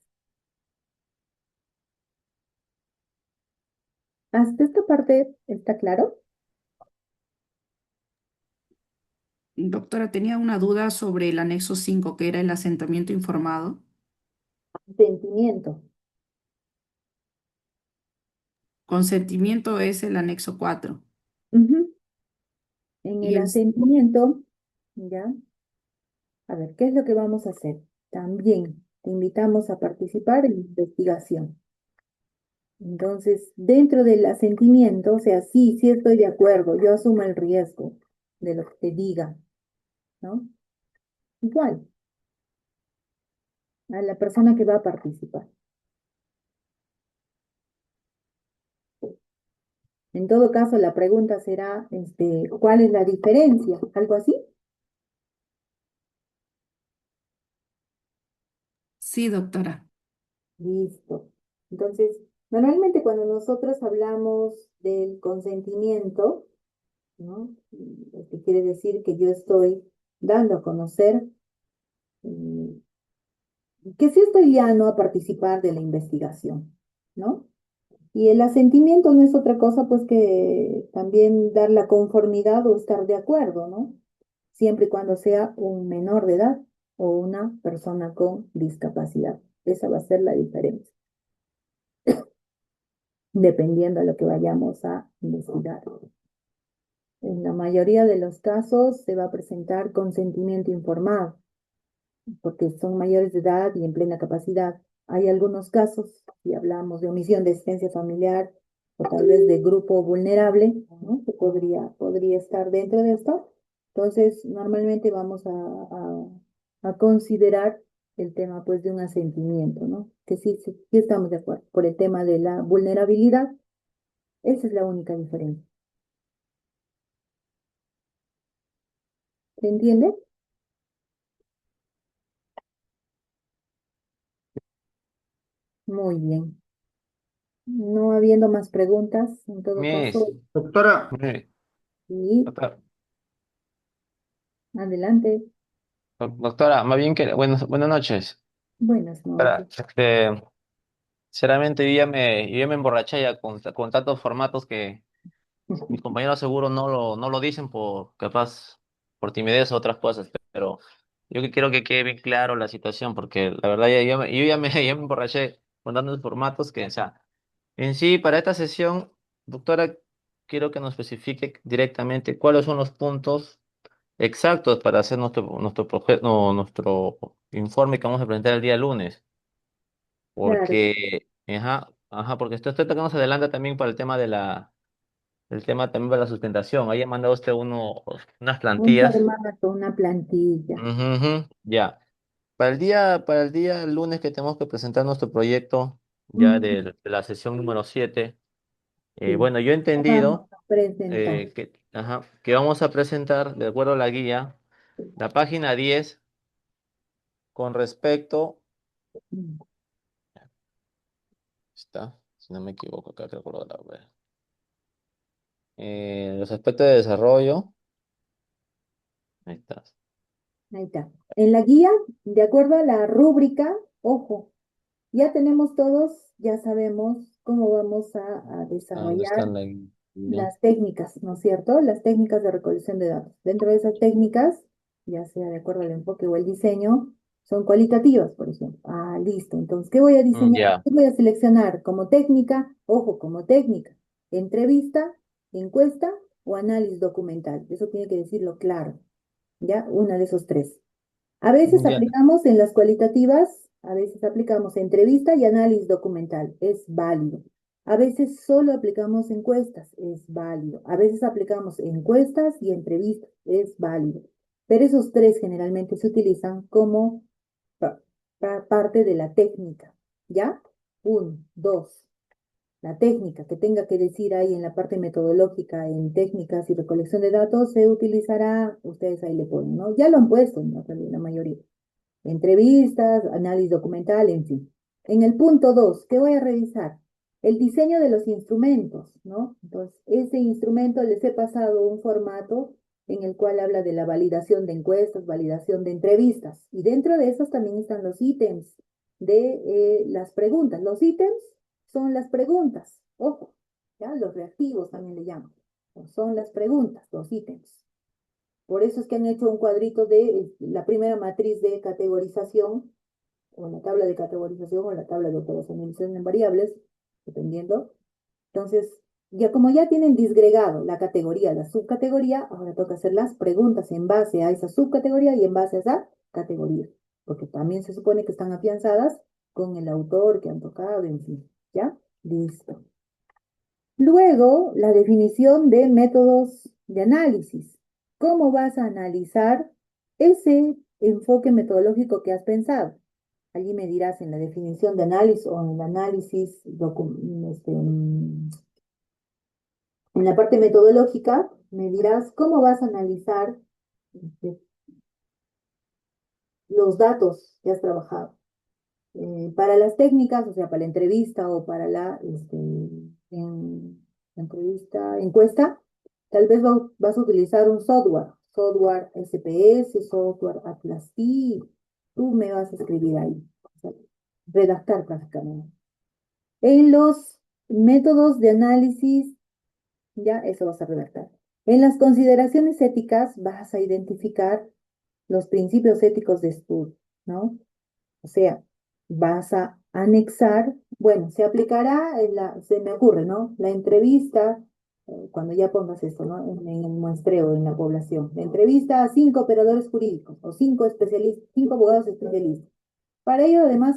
¿Hasta esta parte está claro? Doctora, tenía una duda sobre el anexo 5 que era el asentamiento informado. Sentimiento. Consentimiento es el anexo 4. Ujú. En Y el el, asentimiento, ¿ya? A ver, ¿qué es lo que vamos a hacer? También te invitamos a participar en la investigación. Entonces, dentro del asentimiento, o sea, sí, sí estoy de acuerdo, yo asumo el riesgo de lo que te diga, ¿no? Igual, a la persona que va a participar. En todo caso, la pregunta será, ¿cuál es la diferencia? ¿Algo así? Sí, doctora. Listo. Entonces, normalmente cuando nosotros hablamos del consentimiento, ¿no? Lo que quiere decir que yo estoy dando a conocer mm, que sí estoy llano a participar de la investigación, ¿no? Y el asentimiento no es otra cosa, pues, que también dar la conformidad o estar de acuerdo, ¿no? Siempre y cuando sea un menor de edad o una persona con discapacidad. Esa va a ser la diferencia, dependiendo de lo que vayamos a investigar. En la mayoría de los casos se va a presentar consentimiento informado, porque son mayores de edad y en plena capacidad. Hay algunos casos, si hablamos de omisión de asistencia familiar o tal vez de grupo vulnerable, ¿no? Que podría estar dentro de esto. Entonces, normalmente vamos a considerar el tema, pues, de un asentimiento, ¿no? Que sí estamos de acuerdo. Por el tema de la vulnerabilidad, esa es la única diferencia. ¿Se entiende? Muy bien. No habiendo más preguntas, en todo Miss, caso, Doctora, mi- sí, doctora, adelante. doctora, más bien que, buenas noches. Buenas noches. Doctora, sinceramente yo ya me emborraché ya con tantos formatos que mis compañeros seguro no lo dicen por capaz, por timidez o otras cosas, pero yo que quiero que quede bien claro la situación, porque la verdad yo ya ya me emborraché con tantos formatos que, o sea, en sí, para esta sesión, doctora, quiero que nos especifique directamente cuáles son los puntos exactos para hacer nuestro informe que vamos a presentar el día lunes. Claro, Porque estoy tocando más adelante también para el tema también para la sustentación. Ahí ha mandado usted unas un plantillas. formato, una plantilla. Ujú, ujú, ya. Para el día lunes que tenemos que presentar nuestro proyecto, ya Ujú, de la sesión número 7. sí. Bueno, yo he Vamos entendido a presentar. que vamos a presentar, de acuerdo a la guía, la página 10 con respecto, Mm, está, si no me equivoco, acá recuerdo la web. Los aspectos de desarrollo, ahí está. ahí está. En la guía, de acuerdo a la rúbrica, ojo, ya tenemos todos, ya sabemos cómo vamos a ¿Dónde está desarrollar la guía? las técnicas, ¿no es cierto? Las técnicas de recolección de datos. Dentro de esas técnicas, ya sea de acuerdo al enfoque o el diseño, son cualitativas, por ejemplo. Ah, listo. Entonces, ¿qué voy a diseñar? Ya, ¿Qué voy a seleccionar como técnica? Ojo, como técnica. Entrevista, encuesta o análisis documental. Eso tiene que decirlo claro. ¿Ya? Una de esos tres. A veces ya, aplicamos en las cualitativas, a veces aplicamos entrevista y análisis documental, es válido. A veces solo aplicamos encuestas, es válido. A veces aplicamos encuestas y entrevistas, es válido. Pero esos tres generalmente se utilizan como parte de la técnica, ¿ya? Uno, dos. La técnica que tenga que decir ahí en la parte metodológica, en técnicas y recolección de datos, se utilizará, ustedes ahí le ponen, ¿no? Ya lo han puesto, ¿no? También la mayoría. Entrevistas, análisis documental, en fin. En el punto 2, ¿qué voy a revisar? El diseño de los instrumentos, ¿no? Entonces, ese instrumento les he pasado un formato en el cual habla de la validación de encuestas, validación de entrevistas. Y dentro de esos también están los ítems de las preguntas. Los ítems son las preguntas, ojo, ¿ya? Los reactivos también le llaman. Son las preguntas, los ítems. Por eso es que han hecho un cuadrito de la primera matriz de categorización, o la tabla de categorización, o la tabla de operacionalización en variables, dependiendo. Entonces, ya como ya tienen disgregado la categoría, la subcategoría, ahora toca hacer las preguntas en base a esa subcategoría y en base a esa categoría, porque también se supone que están afianzadas con el autor que han tocado, en fin, ¿ya? Listo. Luego, la definición de métodos de análisis. ¿Cómo vas a analizar ese enfoque metodológico que has pensado? Allí me dirás en la definición de análisis o en el análisis, en la parte metodológica, me dirás cómo vas a analizar este, los datos que has trabajado. Para las técnicas, o sea, para la entrevista o para la entrevista, encuesta, tal vez vas a utilizar un software SPS, software Atlas T, tú me vas a escribir ahí, o sea, redactar prácticamente. En los métodos de análisis, ya eso vas a redactar. En las consideraciones éticas vas a identificar los principios éticos de estudio, ¿no? O sea, vas a anexar, bueno, se aplicará, se me ocurre, ¿no? La entrevista, cuando ya pongas esto, ¿no? En el muestreo, en la población. La entrevista a 5 operadores jurídicos o 5 especialistas, 5 abogados especialistas. Para ello, además,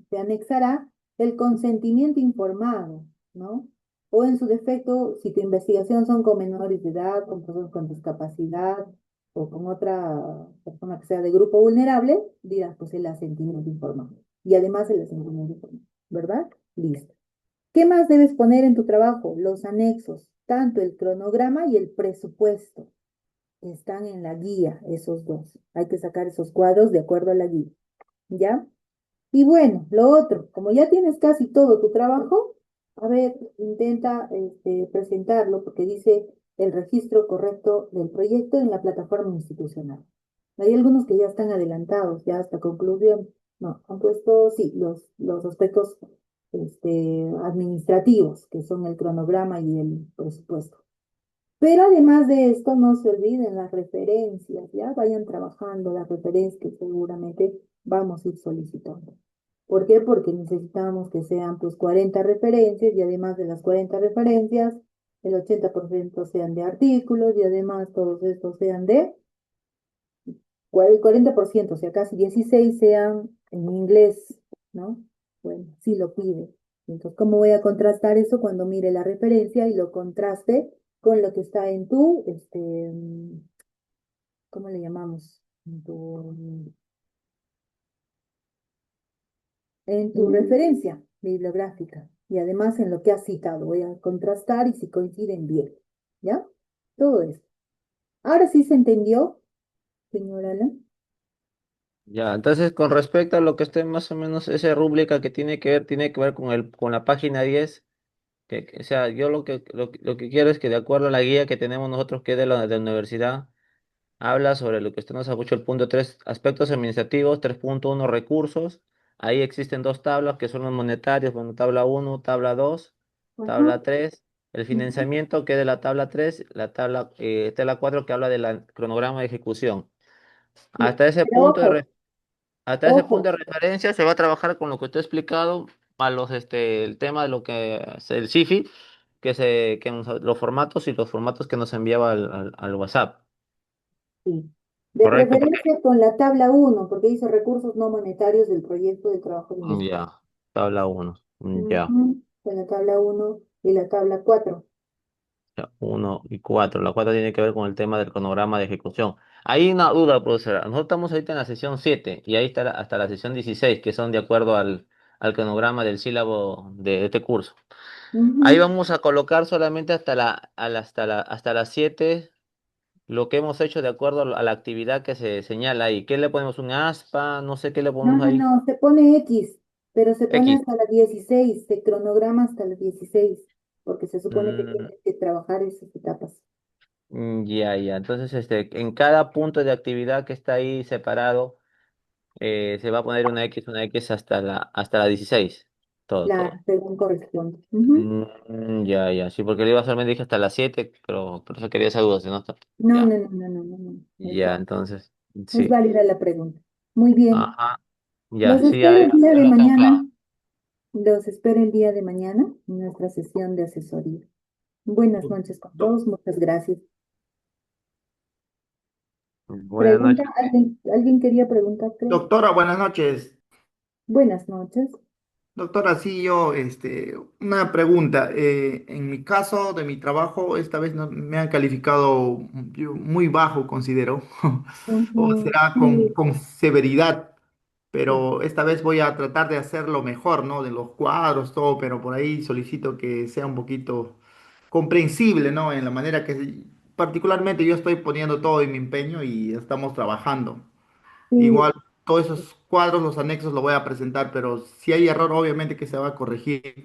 se anexará el consentimiento informado, ¿no? O en su defecto, si tu investigación son con menores de edad, con personas con discapacidad o con otra persona que sea de grupo vulnerable, dirás, pues el asentimiento informado. Y además el asentimiento informado, ¿verdad? Listo. ¿Qué más debes poner en tu trabajo? Los anexos, tanto el cronograma y el presupuesto. Están en la guía, esos dos. Hay que sacar esos cuadros de acuerdo a la guía. ¿Ya? Y bueno, lo otro, como ya tienes casi todo tu trabajo, a ver, intenta presentarlo porque dice el registro correcto del proyecto en la plataforma institucional. Hay algunos que ya están adelantados, ya hasta conclusión. No, han puesto, sí, los aspectos administrativos, que son el cronograma y el presupuesto. Pero además de esto, no se olviden las referencias, ya vayan trabajando las referencias que seguramente vamos a ir solicitando. ¿Por qué? Porque necesitamos que sean pues 40 referencias y además de las 40 referencias, el 80% sean de artículos y además todos estos sean de, el 40%, o sea, casi 16 sean en inglés, ¿no? Bueno, sí lo pide. Entonces, ¿cómo voy a contrastar eso cuando mire la referencia y lo contraste con lo que está en ¿cómo le llamamos? En tu referencia bibliográfica y además en lo que has citado. Voy a contrastar y si coinciden bien, ¿ya? Todo eso. Ahora sí se entendió, señora Alan. Ya, entonces con respecto a lo que esté más o menos, esa rúbrica que tiene que ver con con la página 10. O sea, yo lo que quiero es que de acuerdo a la guía que tenemos nosotros, que es de la universidad, habla sobre lo que usted nos ha puesto el punto 3 aspectos administrativos, 3.1 recursos. Ahí existen dos tablas que son los monetarios, bueno, tabla uno, tabla 2, Ajá. tabla 3. El Ujú. financiamiento, que es de la tabla 3, tabla 4 que habla del cronograma de ejecución. Sí, Hasta ese pero punto de, ojo, re- hasta ese punto ojo. de referencia se va a trabajar con lo que usted ha explicado, a el tema de lo que es el SIFI, los formatos y los formatos que nos enviaba al WhatsApp, Sí. De ¿correcto? Porque preferencia con la tabla uno porque dice recursos no monetarios del proyecto de trabajo de investigación. ya, tabla uno, ya, Ujú. Con la tabla uno y la tabla 4. ya, 1 y 4. La 4 tiene que ver con el tema del cronograma de ejecución. Hay una duda, profesora. Nosotros estamos ahorita en la sesión 7 y ahí está hasta la sesión 16, que son de acuerdo al cronograma del sílabo de este curso. Ahí vamos a colocar solamente hasta las 7 lo que hemos hecho de acuerdo a la actividad que se señala ahí. ¿Qué le ponemos? ¿Un aspa? No sé qué le No, ponemos no, ahí. no, se pone X, pero se pone X. hasta las 16, se cronograma hasta las 16, porque se supone que Mm, tienes que trabajar esas etapas. ya, ya. Entonces, en cada punto de actividad que está ahí separado, se va a poner una X hasta la 16. Todo, Claro, todo. según corresponde. Ujú. Ya, ya. Sí, porque le iba solamente dije hasta las 7, pero por eso quería esa duda, si no está. No, no, Ya. no, no, no, no, no, Ya, entonces, es sí. válida la pregunta. Muy bien, Ajá. Ya, los sí, ya, espero el día ya de lo tengo mañana, claro. los espero el día de mañana en nuestra sesión de asesoría. Buenas noches con Doc- todos, muchas gracias. Buenas Pregunta, noches. ¿alguien quería preguntar, creo? Doctora, buenas noches. Buenas noches. Doctora, sí, yo, una pregunta. En mi caso de mi trabajo, esta vez me han calificado muy bajo, considero, o Ujú. será con, Sí, con severidad, sí, pero esta vez voy a tratar de hacerlo mejor, ¿no? De los cuadros, todo, pero por ahí solicito que sea un poquito comprensible, ¿no? En la manera que particularmente yo estoy poniendo todo en mi empeño y estamos trabajando. sí. Igual, todos esos cuadros, los anexos, lo voy a presentar, pero si hay error, obviamente que se va a corregir, Ya.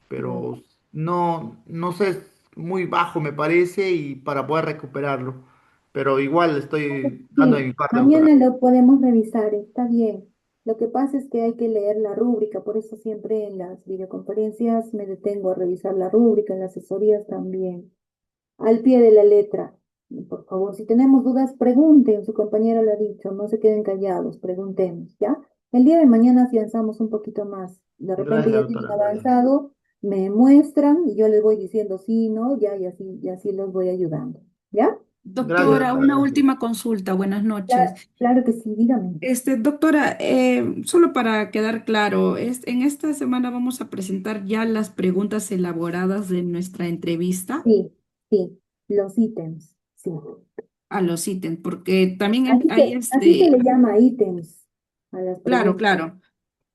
pero no sé, es muy bajo me parece y para poder recuperarlo. Pero igual estoy dando de Sí, mi parte, doctora. mañana lo podemos revisar, está bien. Lo que pasa es que hay que leer la rúbrica, por eso siempre en las videoconferencias me detengo a revisar la rúbrica, en las asesorías también. Al pie de la letra. Por favor, si tenemos dudas, pregunten, su compañero lo ha dicho, no se queden callados, preguntemos, ¿ya? El día de mañana afianzamos un poquito más. De repente Gracias, ya tienen doctora. avanzado, me muestran y yo les voy diciendo sí, no, ya, y así los voy ayudando, ¿ya? Gracias, Doctora, doctora. una Gracias. última consulta. Buenas noches. Claro que sí, dígame. Doctora, solo para quedar claro, en esta semana vamos a presentar ya las preguntas elaboradas de nuestra entrevista Sí, sí, los ítems, sí. a los ítems, porque también hay Así se le llama ítems a las claro, preguntas. claro.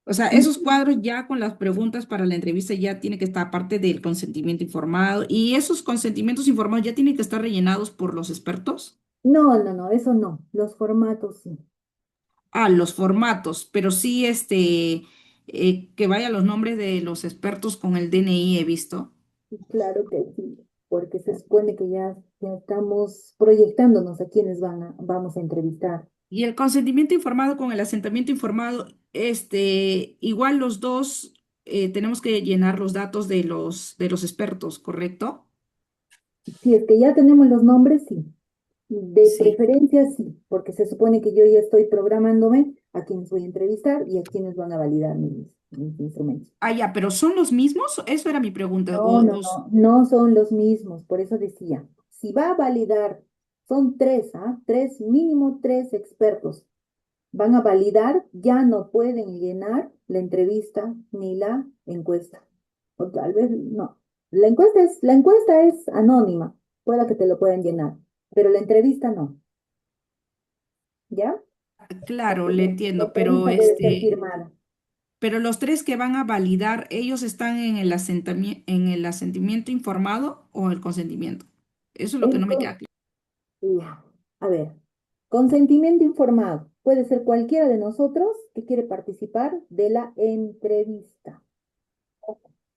O sea, esos cuadros ya con las preguntas para la entrevista ya tiene que estar parte del consentimiento informado y esos consentimientos informados ya tienen que estar rellenados por los expertos. No, no, no, eso no, los formatos sí. Ah, los formatos, pero sí que vaya los nombres de los expertos con el DNI, he visto. Sí, claro que sí, porque se supone que ya estamos proyectándonos a quienes vamos a entrevistar. Y el consentimiento informado con el asentamiento informado, igual los dos tenemos que llenar los datos de los expertos, ¿correcto? Si es que ya tenemos los nombres, sí. De Sí. preferencia, sí, porque se supone que yo ya estoy programándome a quienes voy a entrevistar y a quienes van a validar mis instrumentos. Ah, ya, pero ¿son los mismos? Eso era mi pregunta. No, no, no, no son los mismos, por eso decía, si va a validar, son tres, ¿ah? Tres, mínimo tres expertos. Van a validar, ya no pueden llenar la entrevista ni la encuesta. O tal vez no. La encuesta es anónima, pueda que te lo puedan llenar, pero la entrevista no, ¿ya? Claro, Porque le la entiendo, entrevista debe ser firmada. pero los tres que van a validar, ¿ellos están en en el asentimiento informado o el consentimiento? Eso es lo que El no me con- queda claro. Ya. A ver, consentimiento informado. Puede ser cualquiera de nosotros que quiere participar de la entrevista.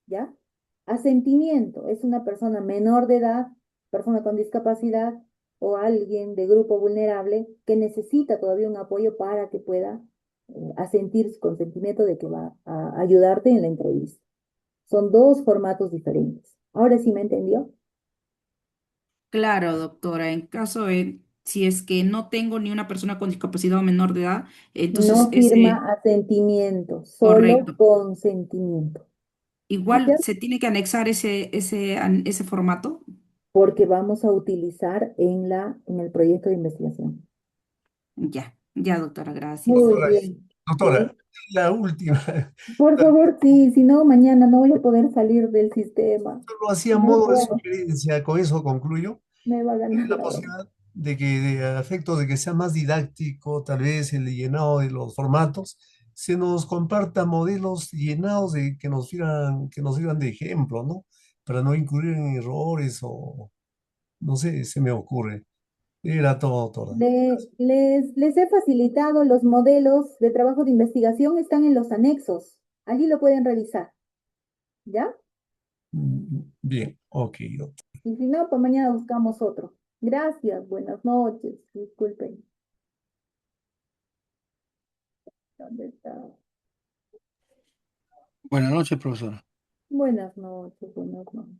¿Ya? Asentimiento es una persona menor de edad, persona con discapacidad o alguien de grupo vulnerable que necesita todavía un apoyo para que pueda asentir su consentimiento de que va a ayudarte en la entrevista. Son dos formatos diferentes. Ahora sí me entendió. Claro, doctora, en caso de, si es que no tengo ni una persona con discapacidad o menor de edad, entonces No ese, firma asentimiento, solo correcto. consentimiento. ¿Ok? Igual se tiene que anexar ese formato. Porque vamos a utilizar en el proyecto de investigación. Ya, ya, doctora, gracias. Muy Doctora, bien. ¿Sí? doctora, la última. Por favor, sí, si no, mañana no voy a poder salir del sistema. Lo hacía a No modo de puedo, sugerencia, con eso concluyo. me va a Tiene ganar la la broma. posibilidad de que, a efecto de que sea más didáctico, tal vez el llenado de los formatos, se nos comparta modelos llenados que nos sirvan de ejemplo, ¿no? Para no incurrir en errores o, no sé, se me ocurre. Era todo, toda. Les he facilitado los modelos de trabajo de investigación, están en los anexos. Allí lo pueden revisar, ¿ya? Bien, ok. Y si no, pues mañana buscamos otro. Gracias, buenas noches. Disculpen. ¿Dónde está? Buenas noches, profesora. Buenas noches, buenas noches.